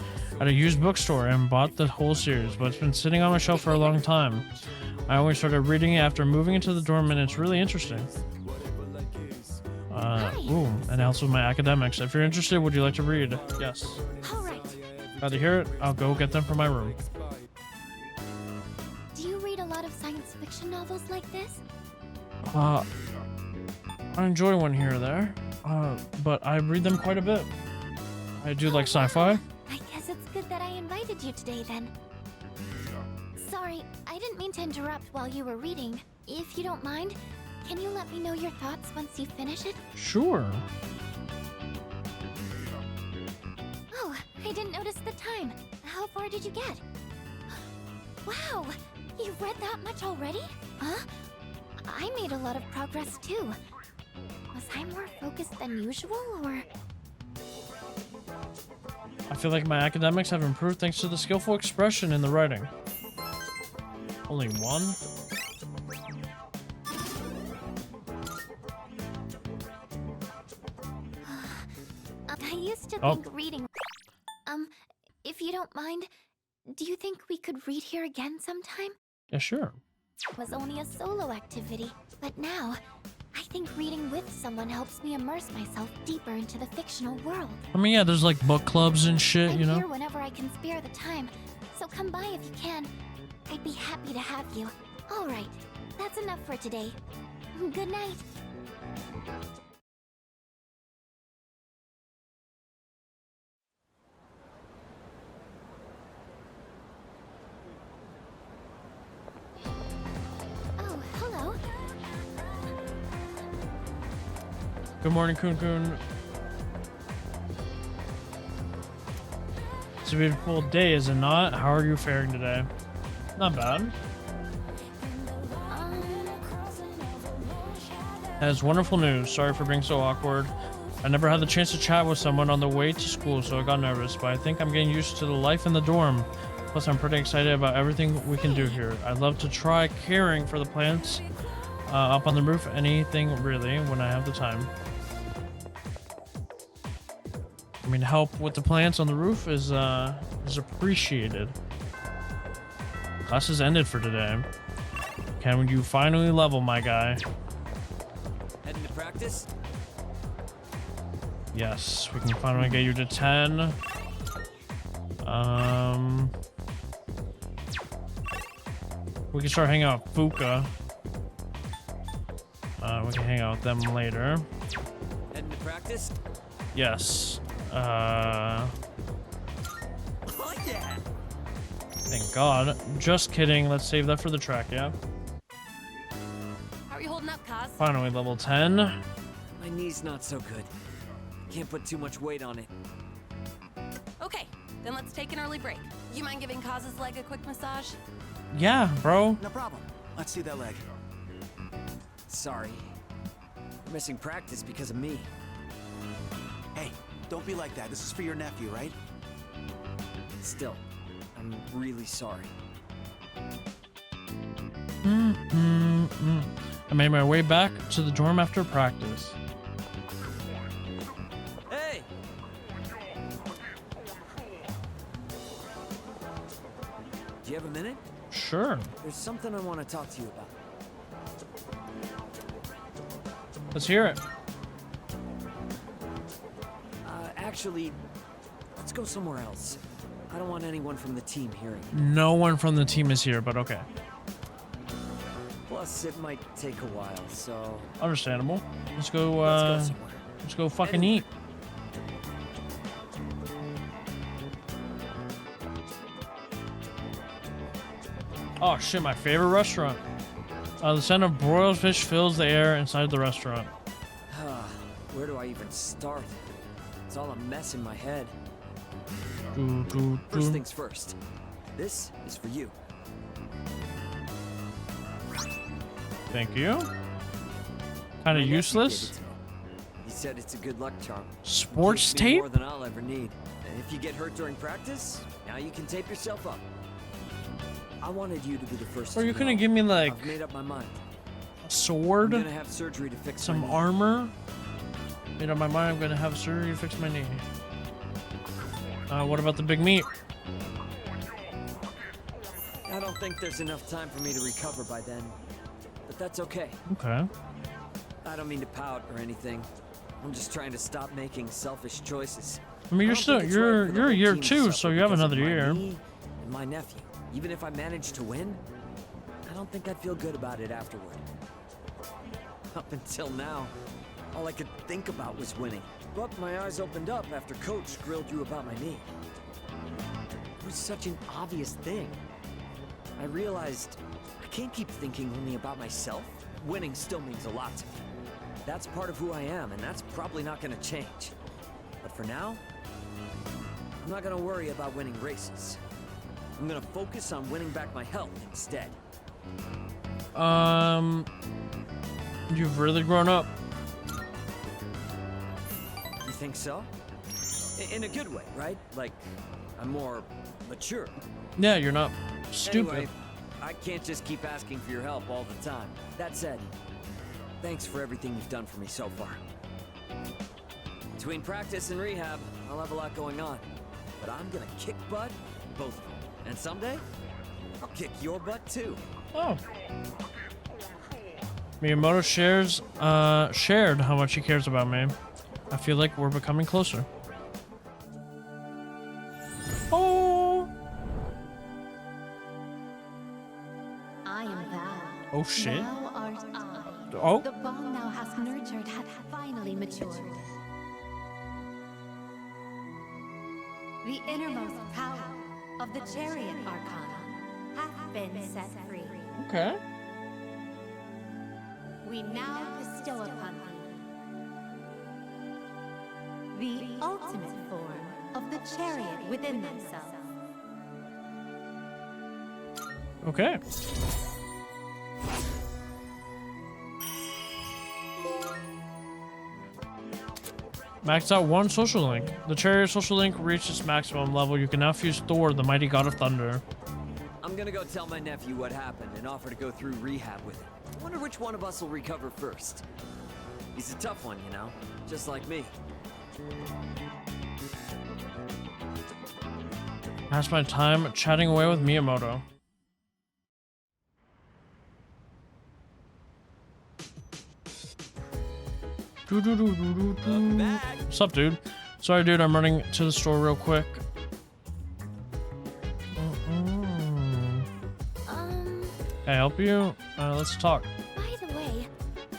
at a used bookstore and bought the whole series, but it's been sitting on my shelf for a long time. I only started reading it after moving into the dorm, and it's really interesting. Ooh, and also my academics. If you're interested, would you like to read? Yes. All right. Glad to hear it. I'll go get them from my room. Do you read a lot of science fiction novels like this? I enjoy one here or there, but I read them quite a bit. I do like sci-fi. I guess it's good that I invited you today then. Sorry, I didn't mean to interrupt while you were reading. If you don't mind, can you let me know your thoughts once you finish it? Sure. Oh, I didn't notice the time. How far did you get? Wow, you've read that much already? Huh? I made a lot of progress too. Was I more focused than usual, or...? I feel like my academics have improved thanks to the skillful expression in the writing. Only one? I used to think reading... if you don't mind, do you think we could read here again sometime? Yeah, sure. It was only a solo activity, but now, I think reading with someone helps me immerse myself deeper into the fictional world. I mean, yeah, there's like book clubs and shit, I'm you know? here whenever I can spare the time, so come by if you can. I'd be happy to have you. All right, that's enough for today. Good night. Oh, hello. Good morning, Kun-kun. It's a beautiful day, is it not? How are you faring today? Not bad. has wonderful news. Sorry for being so awkward. I never had the chance to chat with someone on the way to school, so I got nervous, but I think I'm getting used to the life in the dorm. Plus, I'm pretty excited about everything we can do here. I'd love to try caring for the plants up on the roof. Anything, really, when I have the time. I mean, help with the plants on the roof is appreciated. Class is ended for today. Can you finally level, my guy? Heading to practice? Yes, we can finally get you to 10. We can start hanging out with Fuka. We can hang out with them later. Heading to practice? Yes. Oh yeah! Thank God. Just kidding. Let's save that for the track, yeah? How are you holding up, Kaz? Finally, level 10. My knee's not so good. Can't put too much weight on it. Okay, then let's take an early break. You mind giving Kaz's leg a quick massage? Yeah, bro. No problem. Let's see that leg. Sorry. You're missing practice because of me. Hey, don't be like that. This is for your nephew, right? Still, I'm really sorry. I made my way back to the dorm after practice. Hey! Do you have a minute? Sure. There's something I want to talk to you about. Let's hear it. Actually, let's go somewhere else. I don't want anyone from the team hearing. No one from the team is here, but okay. Plus, it might take a while, so... Understandable. Let's go, let's go somewhere. let's go fucking eat. Oh shit, my favorite restaurant. The scent of broiled fish fills the air inside the restaurant. Where do I even start? It's all a mess in my head. First things first. This is for you. Thank you. Kind of useless. He said it's a good luck charm. Sports Gives me tape? more than I'll ever need. And if you get hurt during practice, now you can tape yourself up. I wanted you to be the first. Or to you know. couldn't give me like I've made up my mind. a sword, I'm gonna have surgery to fix some my knee. armor. Made up my mind. I'm gonna have surgery to fix my knee. What about the big meat? I don't think there's enough time for me to recover by then, but that's okay. Okay. I don't mean to pout or anything. I'm just trying to stop making selfish choices. I mean, you're don't still think it's right for the you're a whole year team to 2, so suffer you have because of another my year. knee and my nephew. Even if I manage to win, I don't think I'd feel good about it afterward. Up until now, all I could think about was winning. But my eyes opened up after Coach grilled you about my knee. It was such an obvious thing. I realized I can't keep thinking only about myself. Winning still means a lot to me. That's part of who I am, and that's probably not gonna change. But for now, I'm not gonna worry about winning races. I'm gonna focus on winning back my health instead. You've really grown up. You think so? In a good way, right? Like, I'm more mature. Yeah, you're not stupid. Anyway, I can't just keep asking for your help all the time. That said, thanks for everything you've done for me so far. Between practice and rehab, I'll have a lot going on. But I'm gonna kick butt, both of them. And someday, I'll kick your butt too. Oh. Miyamoto shared how much he cares about me. I feel like we're becoming closer. Oh. I am thou. Oh shit. Thou art I. Oh. The bond thou hast nurtured hath finally matured. The innermost power of the chariot arcana hath been set free. Okay. We now bestow upon thee the ultimate form of the chariot within thyself. Okay. Maxed out 1 social link. The chariot social link reached its maximum level. You can now fuse Thor, the mighty god of thunder. I'm gonna go tell my nephew what happened and offer to go through rehab with him. I wonder which one of us will recover first. He's a tough one, you know? Just like me. Pass my time chatting away with Miyamoto. What's up, dude? Sorry, dude, I'm running to the store real quick. Can I help you? Let's talk. By the way...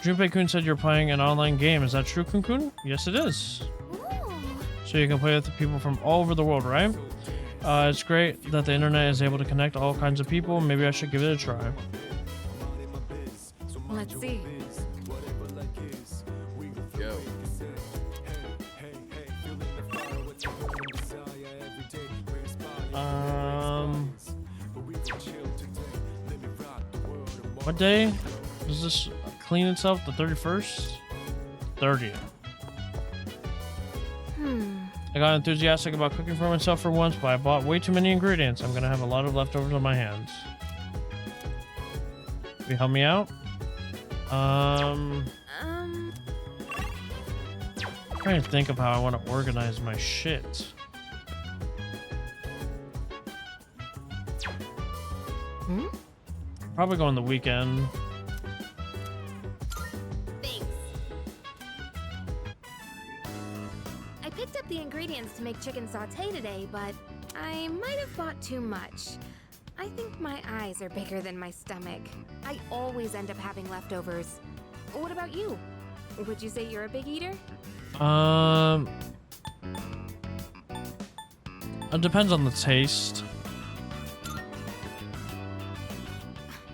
Junpei-kun said you're playing an online game. Is that true, Kun-kun? Yes, it is. Ooh. So you can play with people from all over the world, right? It's great that the internet is able to connect all kinds of people. Maybe I should give it a try. Let's see. Go. What day does this clean itself? The 31st? 30th. I got enthusiastic about cooking for myself for once, but I bought way too many ingredients. I'm gonna have a lot of leftovers on my hands. Will you help me out? Trying to think of how I want to organize my shit. Probably go on the weekend. Thanks. I picked up the ingredients to make chicken sauté today, but I might have bought too much. I think my eyes are bigger than my stomach. I always end up having leftovers. What about you? Would you say you're a big eater? It depends on the taste.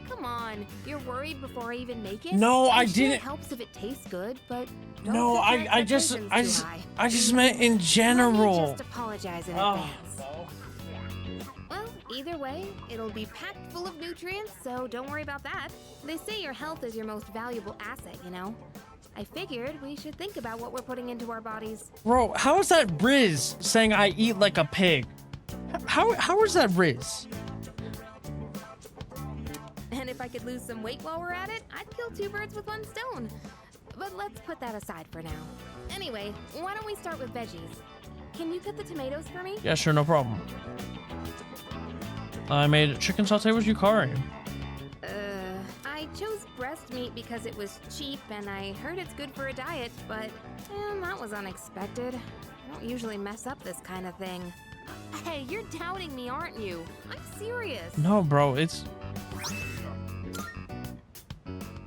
Come on, you're worried before I even make it? No, I I'm sure didn't. It helps if it tastes good, but don't No, set your I expectations too high. just meant in Let me general. just apologize in Oh, advance. Well, either way, it'll be packed full of nutrients, so don't worry about that. They say your health is your most valuable asset, you know? I figured we should think about what we're putting into our bodies. Bro, how is that Riz saying I eat like a pig? How is that Riz? And if I could lose some weight while we're at it, I'd kill 2 birds with 1 stone. But let's put that aside for now. Anyway, why don't we start with veggies? Can you cut the tomatoes for me? Yeah, sure, no problem. I made chicken sauté with yukari. I chose breast meat because it was cheap and I heard it's good for a diet, but that was unexpected. I don't usually mess up this kind of thing. Hey, you're doubting me, aren't you? I'm serious. No, bro, it's...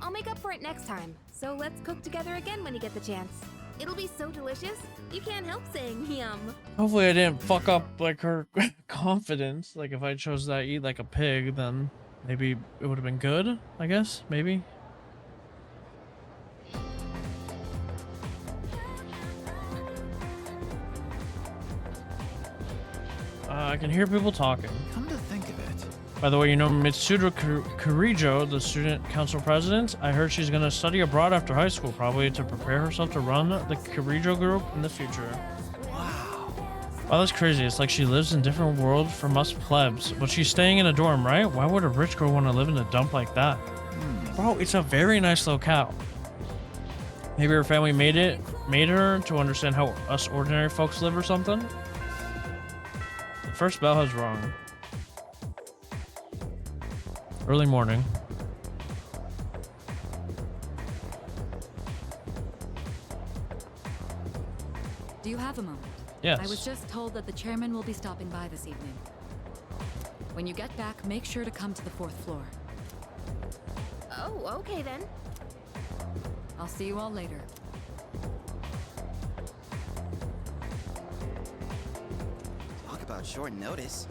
I'll make up for it next time, so let's cook together again when you get the chance. It'll be so delicious, you can't help saying yum. Hopefully I didn't fuck up, like, her confidence. Like, if I chose that eat like a pig, then maybe it would have been good, I guess? Maybe? I can hear people talking. Come to think of it. By the way, you know Mitsuda Kurijo, the student council president? I heard she's gonna study abroad after high school, probably to prepare herself to run the Kurijo group in the future. Wow, that's crazy. It's like she lives in a different world from us plebs, but she's staying in a dorm, right? Why would a rich girl want to live in a dump like that? Bro, it's a very nice locale. Maybe her family made her to understand how us ordinary folks live or something? The first bell has rung. Early morning. Do you have a moment? Yes. I was just told that the chairman will be stopping by this evening. When you get back, make sure to come to the 4th floor. Oh, okay then. I'll see you all later. Talk about short notice.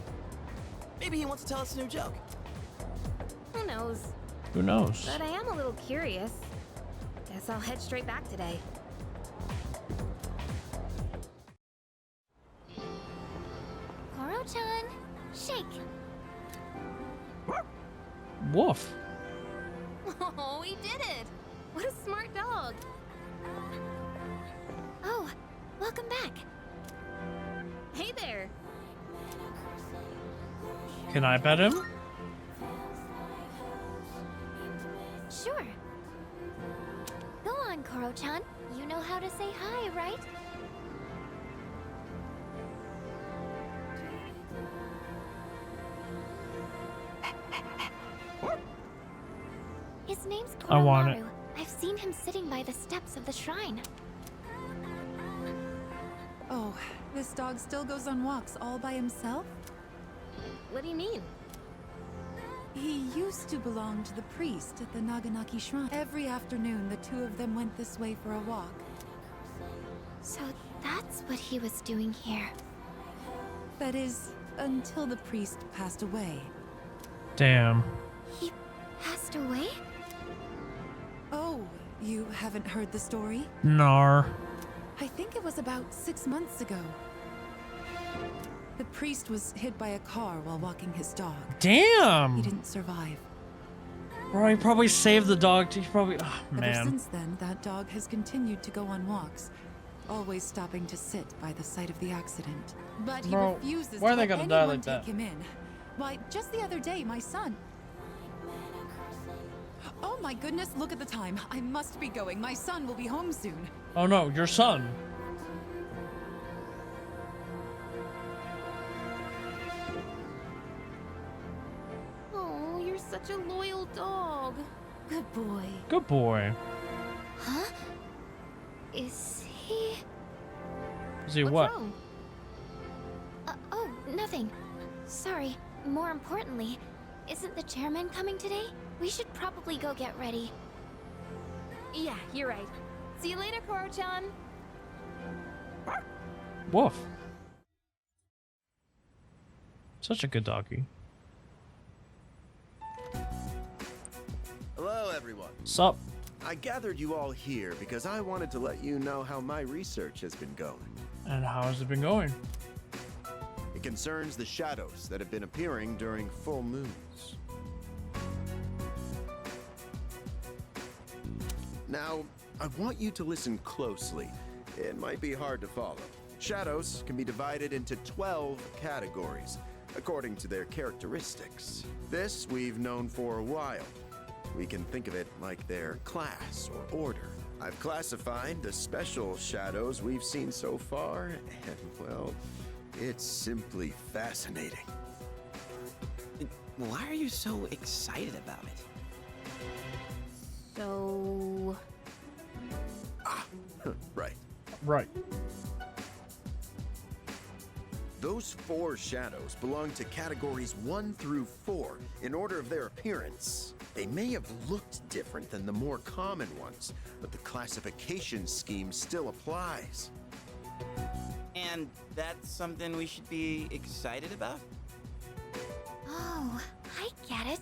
Maybe he wants to tell us a new joke. Who knows? Who knows? But I am a little curious. Guess I'll head straight back today. Koro-chan, shake. Woof. Oh, he did it! What a smart dog! Oh, look, Welcome back. Hey there. Can I pet him? Sure. Go on, Koro-chan. You know how to say hi, right? His name's Koromaru. I want it. I've seen him sitting by the steps of the shrine. Oh, this dog still goes on walks all by himself? What do you mean? He used to belong to the priest at the Naganaki shrine. Every afternoon, the two of them went this way for a walk. So that's what he was doing here. That is, until the priest passed away. Damn. He passed away? Oh, you haven't heard the story? Nar. I think it was about 6 months ago. The priest was hit by a car while walking his dog. He Damn. didn't survive. Bro, he probably saved the dog. He probably. Oh, Ever man. since then, that dog has continued to go on walks, always stopping to sit by the site of the accident. But he Bro, refuses why are to they let gonna die anyone like take that? him in. Why, just the other day, my son... Oh my goodness, look at the time. I must be going. My son will be home soon. Oh no, your son. Oh, you're such a loyal dog. Good boy. Good boy. Huh? Is he... Is he What's what? wrong? Oh, nothing. Sorry. More importantly, isn't the chairman coming today? We should probably go get ready. Yeah, you're right. See you later, Koro-chan. Woof. Such a good doggy. Hello, everyone. Sup? I gathered you all here because I wanted to let you know how my research has been going. And how has it been going? It concerns the shadows that have been appearing during full moons. Now, I want you to listen closely. It might be hard to follow. Shadows can be divided into 12 categories, according to their characteristics. This we've known for a while. We can think of it like their class or order. I've classified the special shadows we've seen so far, and well, it's simply fascinating. Why are you so excited about it? So... Right. Right. Those 4 shadows belong to categories 1 through 4 in order of their appearance. They may have looked different than the more common ones, but the classification scheme still applies. And that's something we should be excited about? Oh, I get it.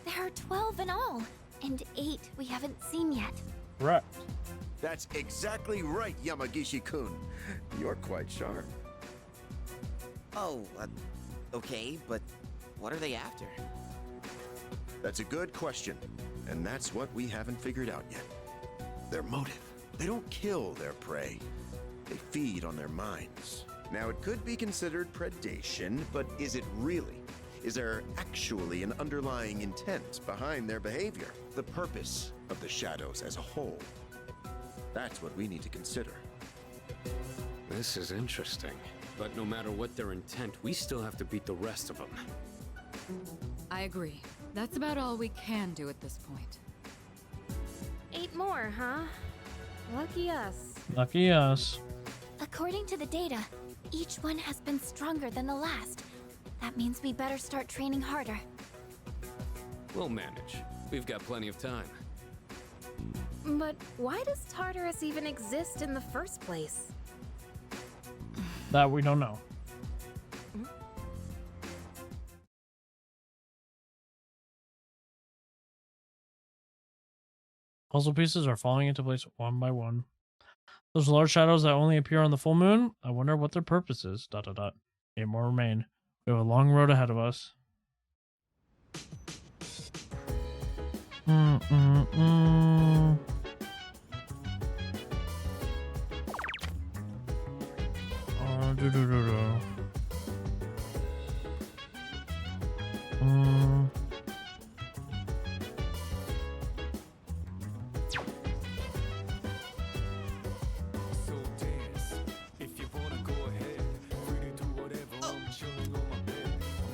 There are 12 in all, and 8 we haven't seen yet. Right. That's exactly right, Yamagishi-kun. You're quite sharp. Oh, okay, but what are they after? That's a good question, and that's what we haven't figured out yet. Their motive. They don't kill their prey. They feed on their minds. Now, it could be considered predation, but is it really? Is there actually an underlying intent behind their behavior? The purpose of the shadows as a whole? That's what we need to consider. This is interesting. But no matter what their intent, we still have to beat the rest of them. I agree. That's about all we can do at this point. 8 more, huh? Lucky us. Lucky us. According to the data, each one has been stronger than the last. That means we better start training harder. We'll manage. We've got plenty of time. But why does Tartarus even exist in the first place? That we don't know. Puzzle pieces are falling into place one by one. Those large shadows that only appear on the full moon, I wonder what their purpose is. ... 8 more remain. We have a long road ahead of us.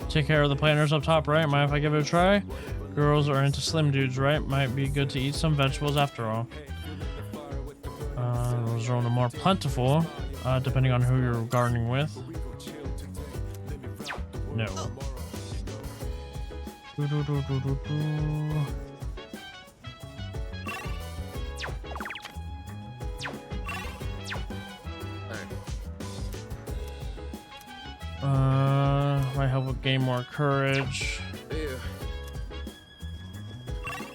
Take care of the planters up top, right? Mind if I give it a try? Girls are into slim dudes, right? Might be good to eat some vegetables after all. Those are only more plentiful, depending on who you're gardening with. No. Might help with gain more courage. It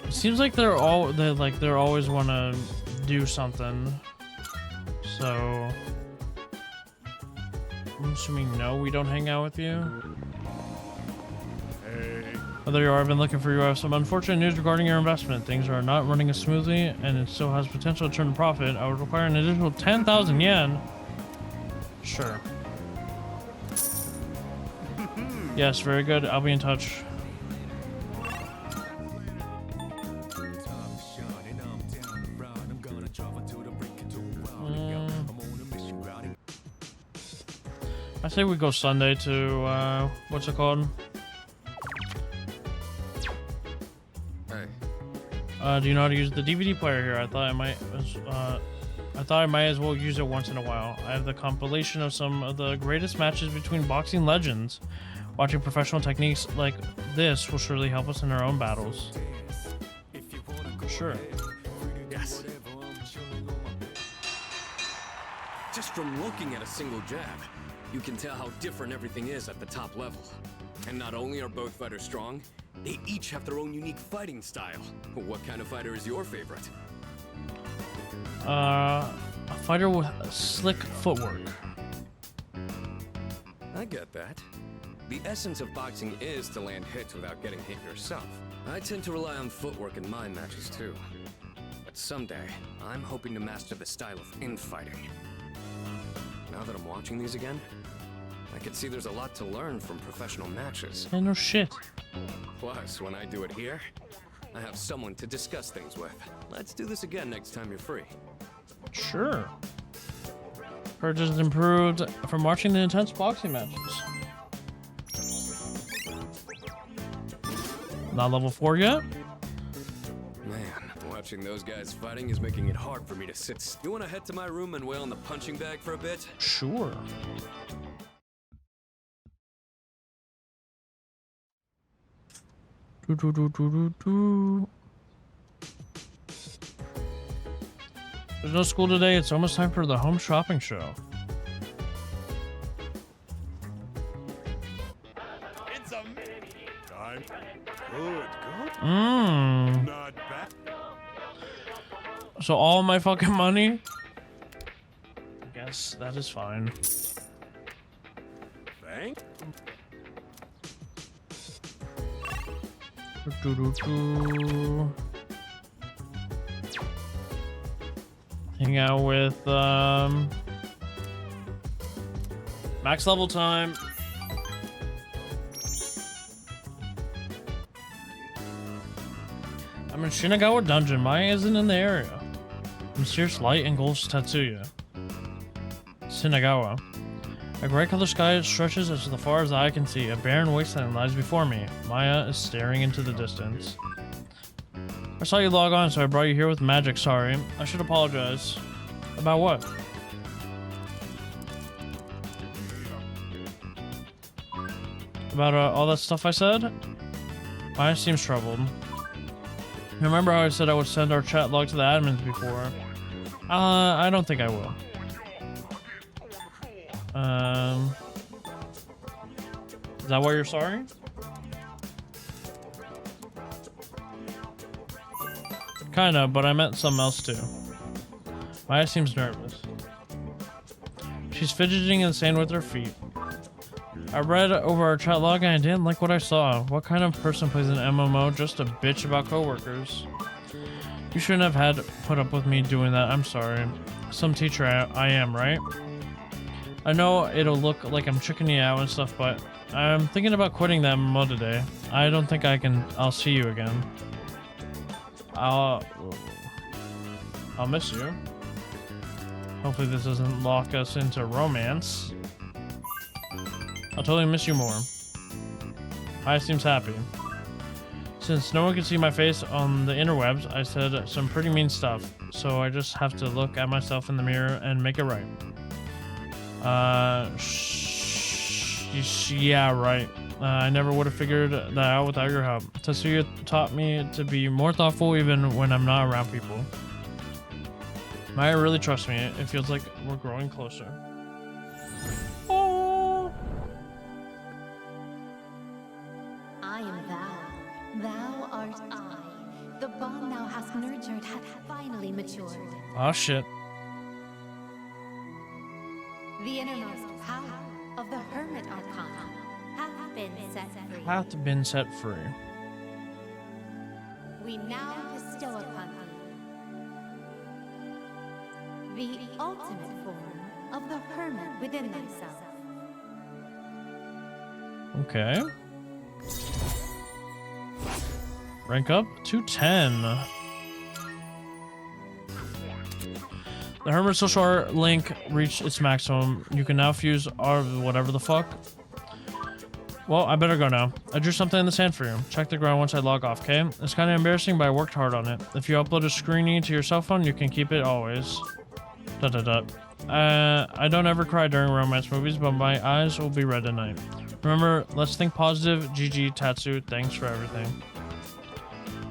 seems like they're always want to do something. So I'm assuming no, we don't hang out with you. Hey. Oh, there you are. I've been looking for you. I have some unfortunate news regarding your investment. Things are not running as smoothly, and it still has potential to turn a profit. I would require an additional 10,000 yen. Sure. Yes, very good. I'll be in touch. I say we go Sunday to what's it called? Hey. Do you know how to use the DVD player here? I thought I might as well use it once in a while. I have the compilation of some of the greatest matches between boxing legends. Watching professional techniques like this will surely help us in our own battles. Sure. Yes. Just from looking at a single jab, you can tell how different everything is at the top level. And not only are both fighters strong, they each have their own unique fighting style. What kind of fighter is your favorite? A fighter with slick footwork. I get that. The essence of boxing is to land hits without getting hit yourself. I tend to rely on footwork in my matches too. But someday, I'm hoping to master the style of infighting. Now that I'm watching these again, I can see there's a lot to learn from professional matches. Oh, no shit. Plus, when I do it here, I have someone to discuss things with. Let's do this again next time you're free. Sure. Courage has improved from watching the intense boxing matches. Not level 4 yet? Man, watching those guys fighting is making it hard for me to sit. You want to head to my room and wail on the punching bag for a bit? Sure. There's no school today. It's almost time for the home shopping show. It's a time. Good. Not bad. So all my fucking money? I guess that is fine. Thank. Hang out with max level time. I'm in Shinagawa Dungeon. Maya isn't in the area. Mysterious light engulfs Tatsuya. Shinagawa. A gray-colored sky stretches as far as the eye can see. A barren wasteland lies before me. Maya is staring into the distance. I saw you log on, so I brought you here with magic. Sorry. I should apologize. About what? About all that stuff I said? Maya seems troubled. Remember how I said I would send our chat log to the admins before? I don't think I will. Is that why you're sorry? Kinda, but I meant something else too. Maya seems nervous. She's fidgeting in the sand with her feet. I read over our chat log and I didn't like what I saw. What kind of person plays an MMO just a bitch about coworkers? You shouldn't have had to put up with me doing that. I'm sorry. Some teacher I am, right? I know it'll look like I'm tricking you out and stuff, but I'm thinking about quitting that MMO today. I don't think I'll see you again. I'll miss you. Hopefully this doesn't lock us into romance. I'll totally miss you more. I seems happy. Since no one can see my face on the interwebs, I said some pretty mean stuff. So I just have to look at myself in the mirror and make it right. Yeah, right. I never would have figured that out without your help. Tetsuya taught me to be more thoughtful even when I'm not around people. Maya really trusts me. It feels like we're growing closer. Oh. I am thou. Thou art I. The bond thou hast nurtured hath finally matured. Oh shit. The innermost power of the Hermit Arcana hath been set free. Hath been set free. We now bestow upon thee the ultimate form of the Hermit within thyself. Okay. Rank up to 10. The Hermit social art link reached its maximum. You can now fuse our whatever the fuck. Well, I better go now. I drew something in the sand for you. Check the ground once I log off, okay? It's kind of embarrassing, but I worked hard on it. If you upload a screening to your cell phone, you can keep it always. I don't ever cry during romance movies, but my eyes will be red tonight. Remember, let's think positive. GG, Tatsu, thanks for everything.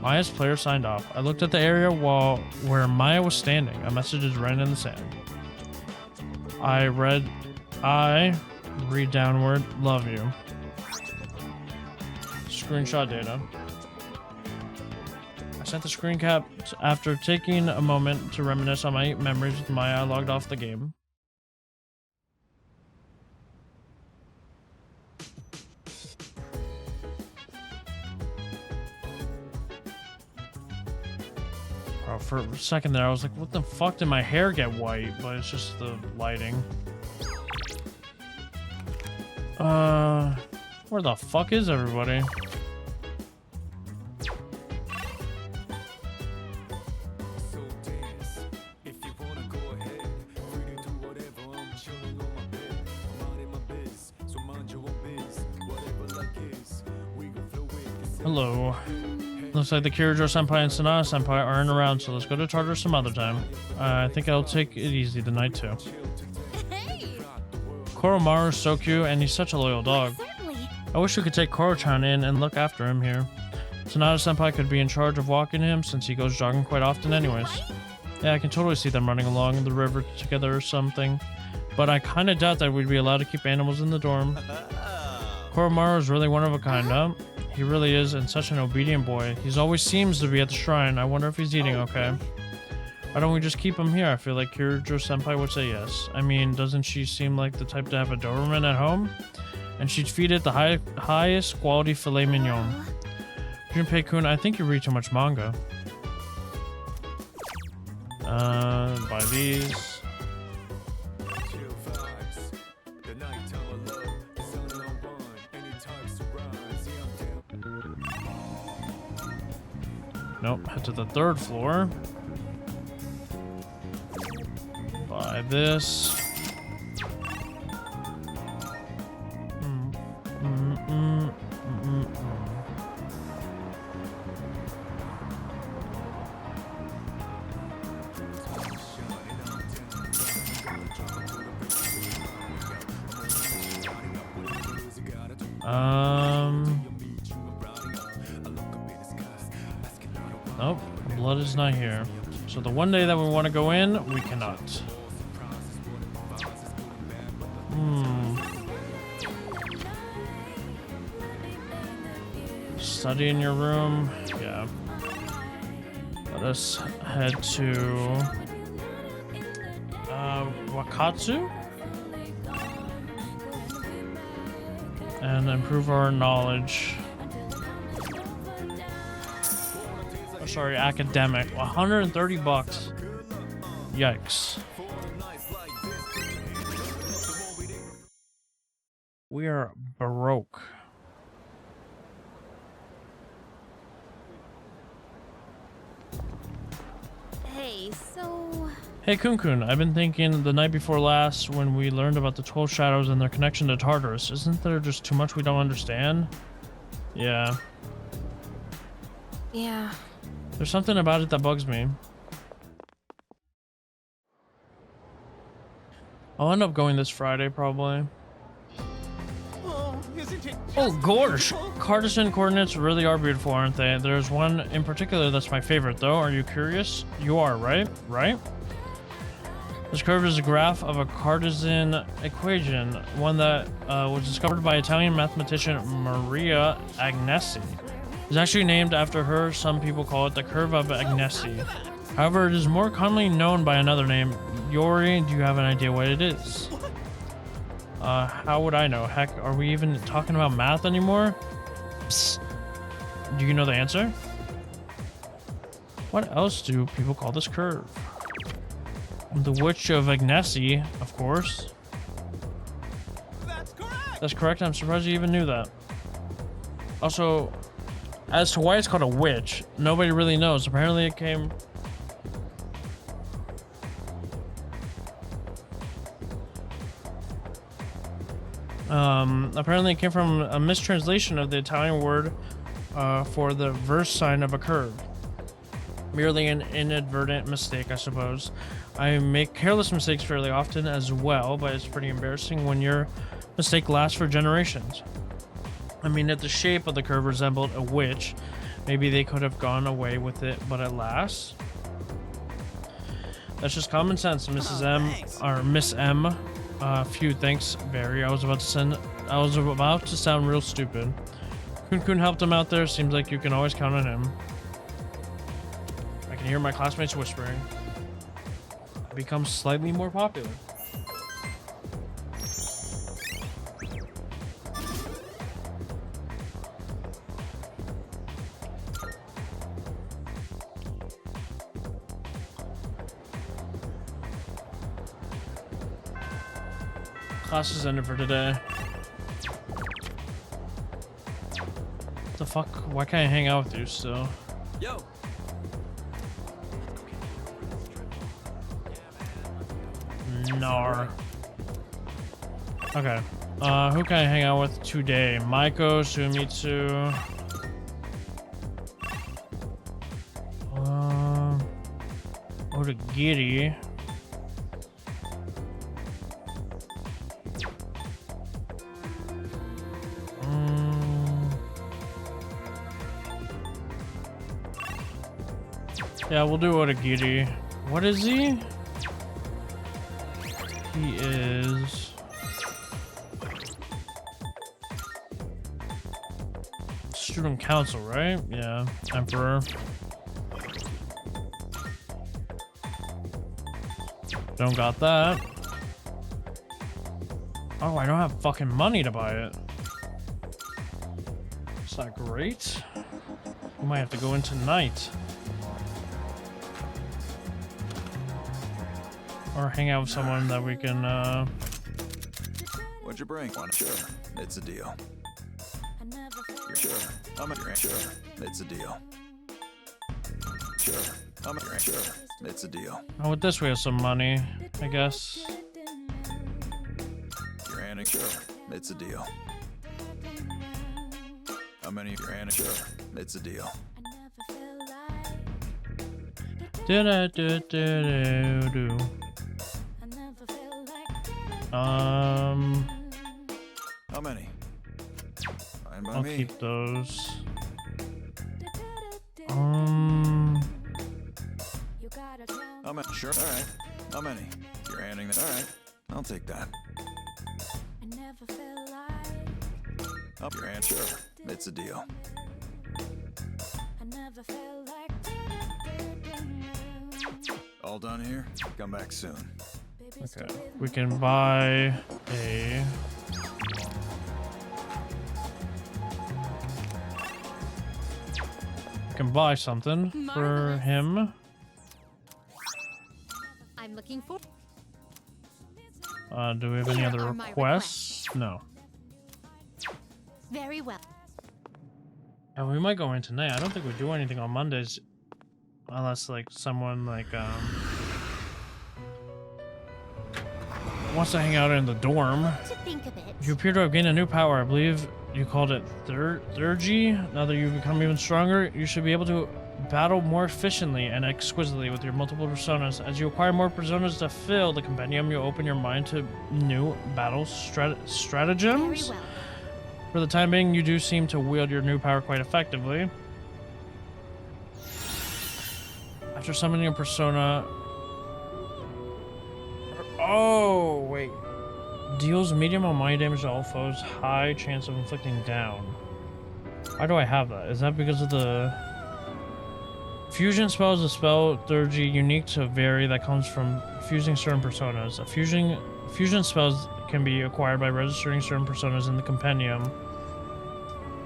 Maya's player signed off. I looked at the area where Maya was standing. A message is written in the sand. I read downward, love you. Screenshot data. I sent the screen cap after taking a moment to reminisce on my memories with Maya. I logged off the game. For a second there, I was like, what the fuck did my hair get white? But it's just the lighting. Where the fuck is everybody? Hello. Looks like the Kirijo-senpai and Sanada-senpai aren't around, so let's go to Tartar some other time. I think I'll take it easy tonight, too. Koromaru's so cute, and he's such a loyal dog. I wish we could take Koro-chan in and look after him here. Sanada-senpai could be in charge of walking him, since he goes jogging quite often anyways. Yeah, I can totally see them running along the river together or something. But I kinda doubt that we'd be allowed to keep animals in the dorm. Koromaru is really one of a kind, huh? He really is, and such an obedient boy. He always seems to be at the shrine. I wonder if he's eating okay. Why don't we just keep him here? I feel like Kirijo-senpai would say yes. I mean, doesn't she seem like the type to have a Doberman at home? And she'd feed it the highest quality filet mignon. Junpei-kun, I think you read too much manga. Buy these. Nope, head to the 3rd floor. Buy this. Nope, blood is not here. So the one day that we want to go in, we cannot. Study in your room. Yeah. Let us head to Wakatsu and improve our knowledge. Oh, sorry, academic. 130 bucks. Yikes. We are broke. Hey, so... Hey Kun, I've been thinking the night before last when we learned about the 12 Shadows and their connection to Tartarus, isn't there just too much we don't understand? Yeah. Yeah. There's something about it that bugs me. I'll end up going this Friday, probably. Oh, gorge! Cartesian coordinates really are beautiful, aren't they? There's one in particular that's my favorite, though. Are you curious? You are, right? Right? This curve is a graph of a Cartesian equation, one that was discovered by Italian mathematician Maria Agnesi. It's actually named after her. Some people call it the curve of Agnesi. However, it is more commonly known by another name. Yori, do you have an idea what it is? How would I know? Heck, are we even talking about math anymore? Psst. Do you know the answer? What else do people call this curve? The Witch of Agnesi, of course. That's correct. I'm surprised you even knew that. Also, as to why it's called a witch, nobody really knows. Apparently it came... apparently it came from a mistranslation of the Italian word for the verse sign of a curve. Merely an inadvertent mistake, I suppose. I make careless mistakes fairly often as well, but it's pretty embarrassing when your mistake lasts for generations. I mean, if the shape of the curve resembled a witch, maybe they could have gone away with it, but alas. That's just common sense, Mrs. M, or Miss M. Phew, thanks, Barry. I was about to sound real stupid. Kun helped him out there. Seems like you can always count on him. I can hear my classmates whispering. I become slightly more popular. Class is ended for today. What the fuck? Why can't I hang out with you still? Yo. Nar. Okay. Who can I hang out with today? Maiko, Sumitsu. Or to Giri. Yeah, we'll do Otagiri. What is he? He is... Student Council, right? Yeah, Emperor. Don't got that. Oh, I don't have fucking money to buy it. It's not great. We might have to go in tonight. Or hang out with someone that we can, What'd you bring? One? Sure. It's a deal. You're sure? Sure. It's a deal. Sure. Sure. It's a deal. oh, with this we have some money, I guess. You're handing? Sure. It's a deal. How many of your handing? Sure. It's a deal. Do. How many? Fine by I'll me. keep those. How many? Sure. All right. How many? You're handing that. All right. I'll take that. Up your hand. Sure. It's a deal. All done here? Come back soon. Okay, we can buy a... We can buy something for him. I'm looking for... Do we have any other requests? No. Very well. And we might go in tonight. I don't think we do anything on Mondays. Unless, like, someone, like, wants to hang out in the dorm. To think of it. You appear to have gained a new power. I believe you called it Thurgy. Now that you've become even stronger, you should be able to battle more efficiently and exquisitely with your multiple personas. As you acquire more personas to fill the compendium, you open your mind to new battle stratagems. Very well. For the time being, you do seem to wield your new power quite effectively. After summoning a persona... Oh, wait. Deals medium or minor damage to all foes, high chance of inflicting down. Why do I have that? Is that because of the... Fusion spell is a spell, Thurgy, unique to vary that comes from fusing certain personas. Fusion spells can be acquired by registering certain personas in the compendium.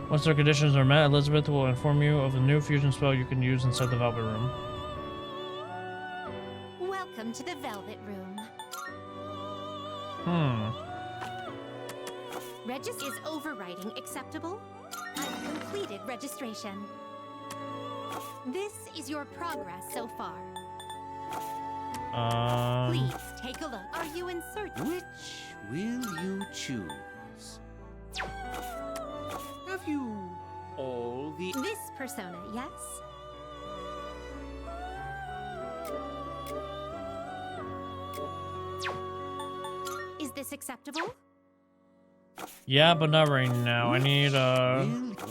Once their conditions are met, Elizabeth will inform you of the new fusion spell you can use inside the Velvet Room. Welcome to the Velvet Room. Regis is overriding acceptable? I've completed registration. This is your progress so far. Please take a look. Are you in search? Which will you choose? Have you all the... This persona, yes? Is this acceptable? Yeah, but not right now. I need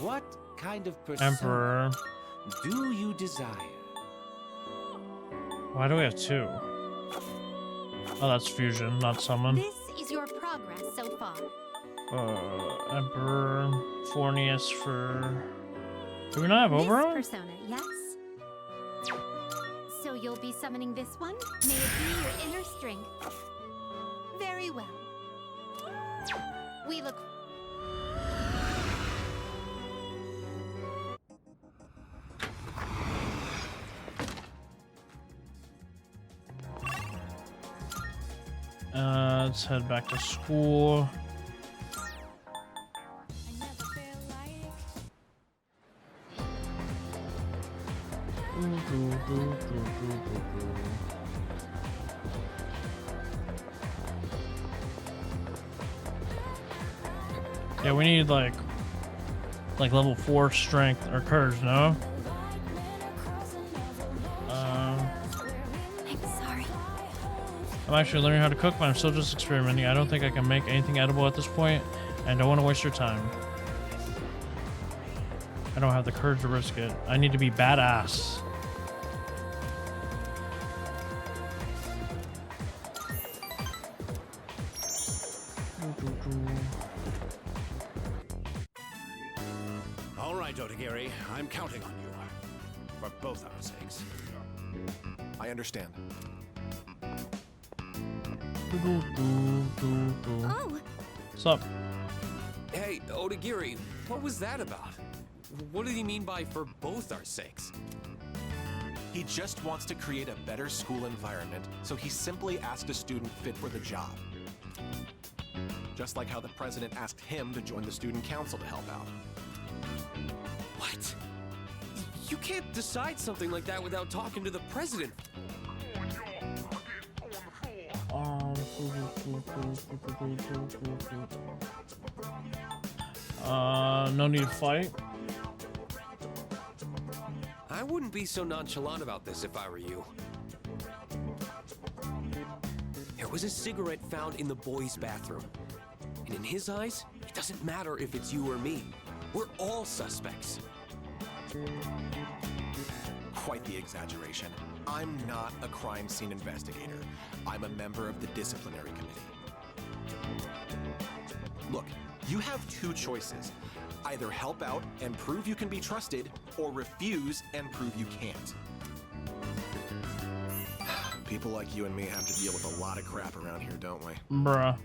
What kind of persona Emperor. do you desire? Why do we have two? Oh, that's fusion, not summon. This is your progress so far. Emperor, Fornius for... Do we not have Oberon? This persona, yes? So you'll be summoning this one? May it be your inner strength. Very well. We look... Let's head back to school. Yeah, we need like level 4 strength or courage, no? I'm sorry. I'm actually learning how to cook, but I'm still just experimenting. I don't think I can make anything edible at this point, and I don't want to waste your time. I don't have the courage to risk it. I need to be badass. All right, Otagiri, I'm counting on you. For both our sakes. I understand. Oh! What's up? Hey, Otagiri, what was that about? What did he mean by for both our sakes? He just wants to create a better school environment, so he simply asked a student fit for the job. Just like how the president asked him to join the student council to help out. What? You can't decide something like that without talking to the president. No need to fight. I wouldn't be so nonchalant about this if I were you. There was a cigarette found in the boys' bathroom. And in his eyes, it doesn't matter if it's you or me. We're all suspects. Quite the exaggeration. I'm not a crime scene investigator. I'm a member of the disciplinary committee. Look, you have two choices. Either help out and prove you can be trusted, or refuse and prove you can't. People like you and me have to deal with a lot of crap around here, don't we? Bruh.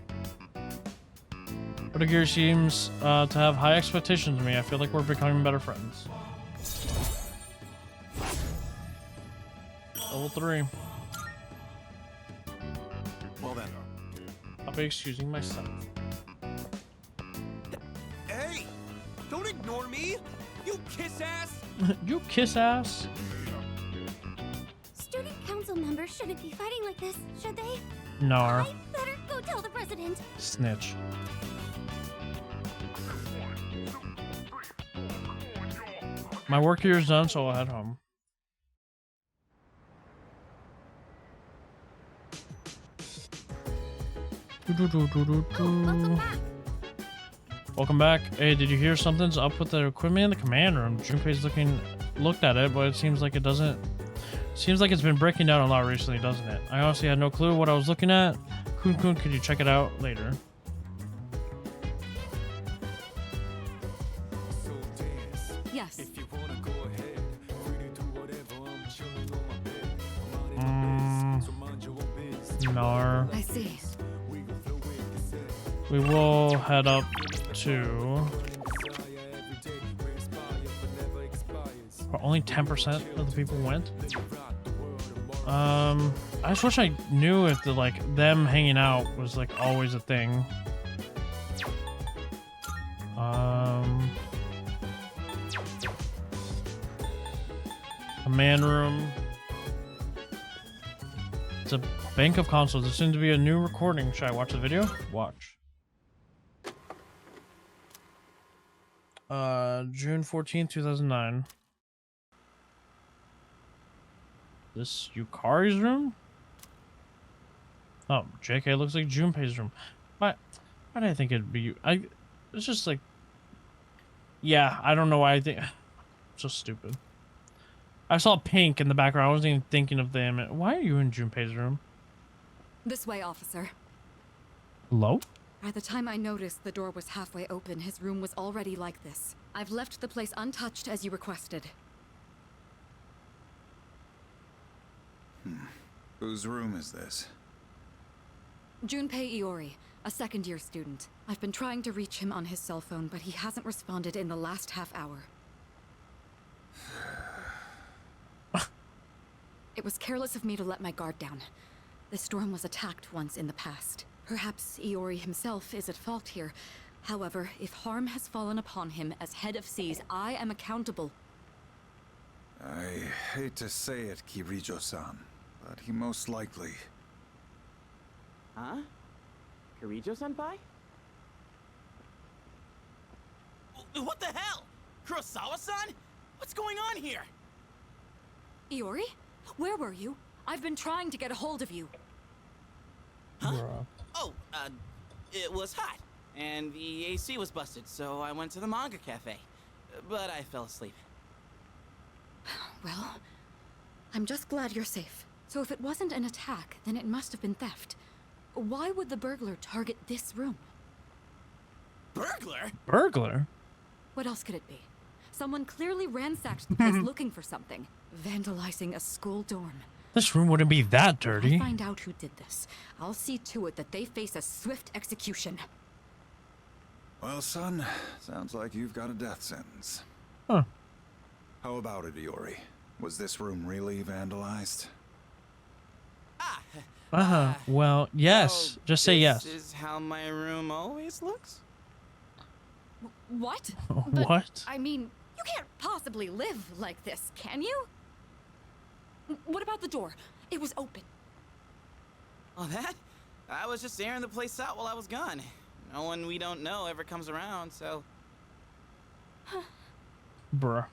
Otagiri seems to have high expectations of me. I feel like we're becoming better friends. Level 3. Well then. I'll be excusing myself. Hey! me? You kiss ass! You kiss ass. Student council members shouldn't be fighting like this, should they? Nar. I better go tell the president. Snitch. My work here is done, so I'll head home. Welcome back. Hey, did you hear something's up with the equipment in the command room? Junpei's looked at it, but it seems like it doesn't. Seems like it's been breaking down a lot recently, doesn't it? I honestly had no clue what I was looking at. Kun, could you check it out later? Yes. Nar. I see. We will head up to... Only 10% of the people went. I just wish I knew if the them hanging out was always a thing. Command room. It's a bank of consoles. There seems to be a new recording. Should I watch the video? Watch. June 14th, 2009. This Yukari's room? Oh, JK looks like Junpei's room. Why did I think it'd be it's just yeah, I don't know why I think so stupid. I saw pink in the background. I wasn't even thinking of them. Why are you in Junpei's room? This way, officer. Hello? By the time I noticed the door was halfway open, his room was already like this. I've left the place untouched as you requested. Whose room is this? Junpei Iori, a second-year student. I've been trying to reach him on his cell phone, but he hasn't responded in the last half hour. It was careless of me to let my guard down. This dorm was attacked once in the past. Perhaps Iori himself is at fault here. However, if harm has fallen upon him as head of SEAS, I am accountable. I hate to say it, Kirijo-san, but he most likely... Huh? Kirijo-senpai? What the hell? Kurosawa-san? What's going on here? Iori? Where were you? I've been trying to get a hold of you. Huh? Oh, it was hot, and the AC was busted, so I went to the manga cafe. But I fell asleep. Well, I'm just glad you're safe. So if it wasn't an attack, then it must have been theft. Why would the burglar target this room? Burglar? Burglar? What else could it be? Someone clearly ransacked the place looking for something. Vandalizing a school dorm. This room wouldn't be that I'll dirty. find out who did this. I'll see to it that they face a swift execution. Well, son, sounds like you've got a death sentence. Huh. How about it, Iori? Was this room really vandalized? Well, yes. Just say yes. This is how my room always looks? What? What? I mean, you can't possibly live like this, can you? What about the door? It was open. Oh, that? I was just airing the place out while I was gone. No one we don't know ever comes around, so... Bruh.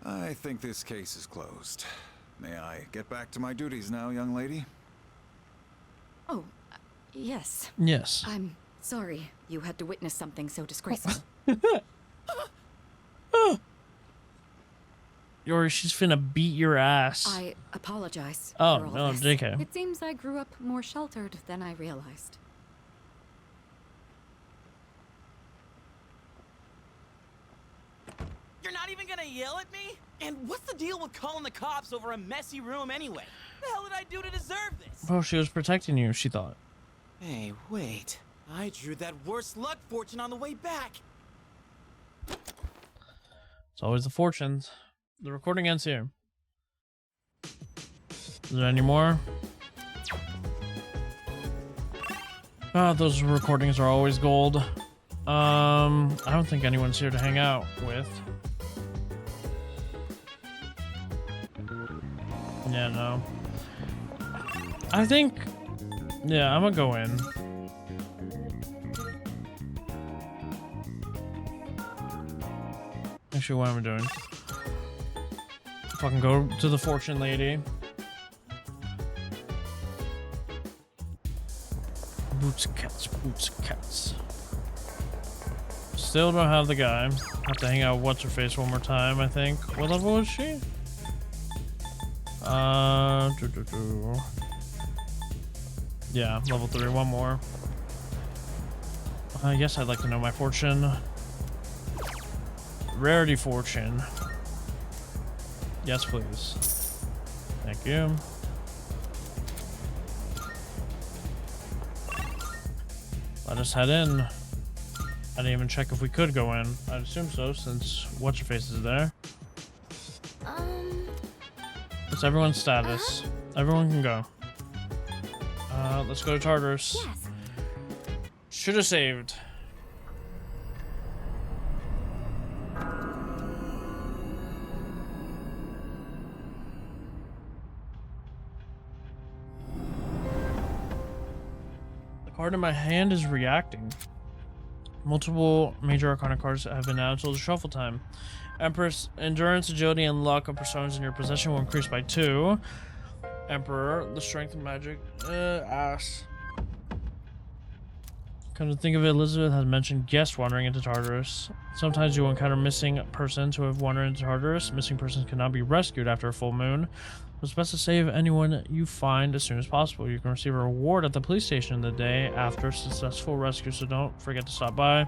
I think this case is closed. May I get back to my duties now, young lady? Oh, yes. Yes. I'm sorry you had to witness something so disgraceful. Yori, she's finna beat your ass. I apologize. Oh, for all no, this. JK. It seems I grew up more sheltered than I realized. You're not even gonna yell at me? And what's the deal with calling the cops over a messy room anyway? What the hell did I do to deserve this? Oh, she was protecting you, she thought. Hey, wait. I drew that worst luck fortune on the way back. It's always the fortunes. The recording ends here. Is there any more? Those recordings are always gold. I don't think anyone's here to hang out with. Yeah, no. I think, yeah, I'm gonna go in. Actually, what am I doing? Fucking go to the fortune lady. Boots cats. Still don't have the guy. Have to hang out with what's her face one more time, I think. What level is she? Yeah, level 3, one more. Yes, I'd like to know my fortune. Rarity fortune. Yes, please. Thank you. Let us head in. I didn't even check if we could go in. I'd assume so, since what's-her-face is there. What's everyone's status? Everyone can go. Let's go to Tartarus. Yes. Should have saved. The card in my hand is reacting. Multiple major arcana cards have been added until the shuffle time. Empress, endurance, agility, and luck of personas in your possession will increase by 2. Emperor, the strength and magic. Ass. Come to think of it, Elizabeth has mentioned guests wandering into Tartarus. Sometimes you will encounter missing persons who have wandered into Tartarus. Missing persons cannot be rescued after a full moon. It's best to save anyone you find as soon as possible. You can receive a reward at the police station the day after successful rescue, so don't forget to stop by.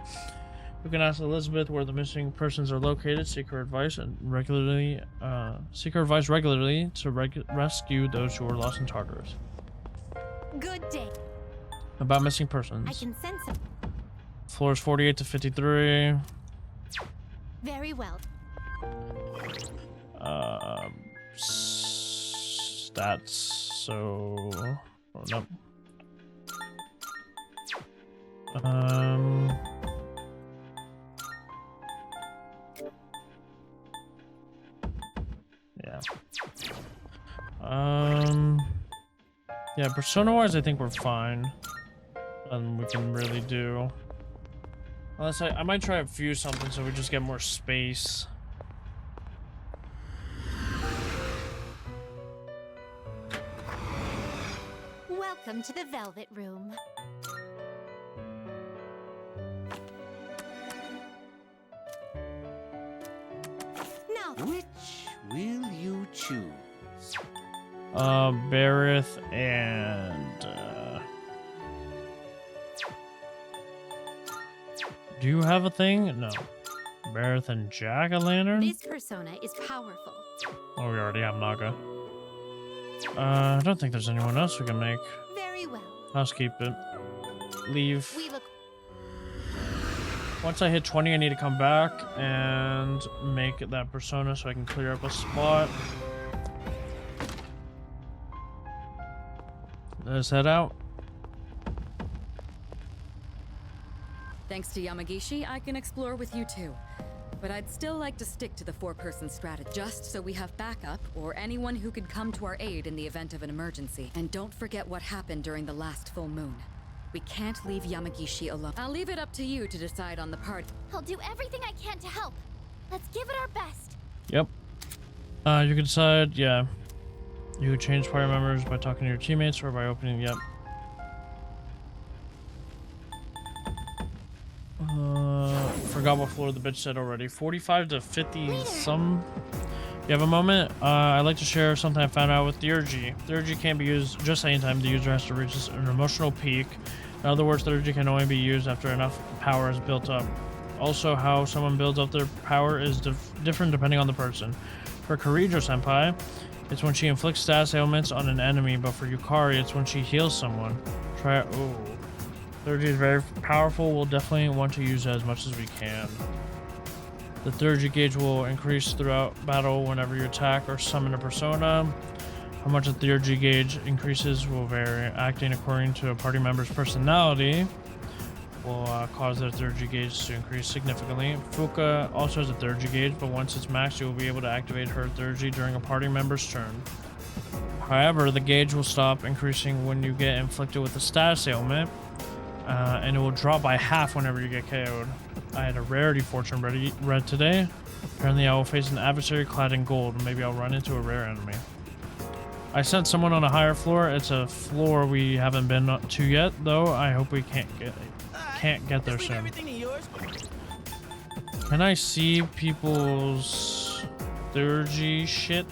You can ask Elizabeth where the missing persons are located. Seek her advice regularly to rescue those who are lost in Tartarus. Good day. About missing persons. I can sense them. Floors 48 to 53. Very well. Stats. So. Oh, nope. Yeah. Yeah, persona-wise, I think we're fine. And we can really do. Unless I might try to fuse something so we just get more space. Welcome to the Velvet Room. Now, which will you choose? Bareth and do you have a thing? No. Bareth and Jack-o'-lantern? This persona is powerful. Oh, we already have Naga. I don't think there's anyone else we can make. Very well. Housekeep it. Leave. We look. Once I hit 20, I need to come back and make that persona so I can clear up a spot. Let's head out. Thanks to Yamagishi, I can explore with you too. But I'd still like to stick to the 4-person strategy, just so we have backup or anyone who could come to our aid in the event of an emergency. And don't forget what happened during the last full moon. We can't leave Yamagishi alone. I'll leave it up to you to decide on the party. I'll do everything I can to help. Let's give it our best. Yep. You can decide, yeah. You could change party members by talking to your teammates or by opening, yep. Forgot what floor the bitch said already. 45 to 50 some. You have a moment? I'd like to share something I found out with Theurgy. Theurgy can't be used just anytime the user has to reach an emotional peak. In other words, Theurgy can only be used after enough power is built up. Also, how someone builds up their power is different depending on the person. For Kirijo-senpai, it's when she inflicts status ailments on an enemy, but for Yukari, it's when she heals someone. Try it. Ooh. Theurgy is very powerful. We'll definitely want to use it as much as we can. The Theurgy gauge will increase throughout battle whenever you attack or summon a persona. How much the Theurgy gauge increases will vary, acting according to a party member's personality. will cause their third G gauge to increase significantly. Fuka also has a third G gauge, but once it's maxed, you will be able to activate her third G during a party member's turn. However, the gauge will stop increasing when you get inflicted with a status ailment, and it will drop by half whenever you get KO'd. I had a rarity fortune read today. Apparently I will face an adversary clad in gold. Maybe I'll run into a rare enemy. I sent someone on a higher floor. It's a floor we haven't been to yet, though. I hope we can't get there soon. Can I see people's Thurgy shit?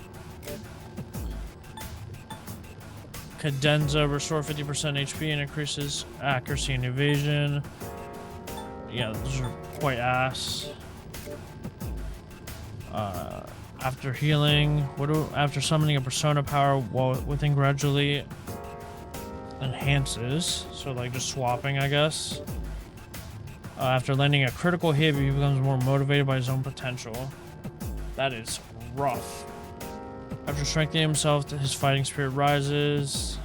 Cadenza, restore 50% HP and increases accuracy and evasion. Yeah, those are quite ass. After healing, after summoning a persona power while within gradually enhances, so like just swapping, I guess. After landing a critical hit, he becomes more motivated by his own potential. That is rough. After strengthening himself, his fighting spirit rises.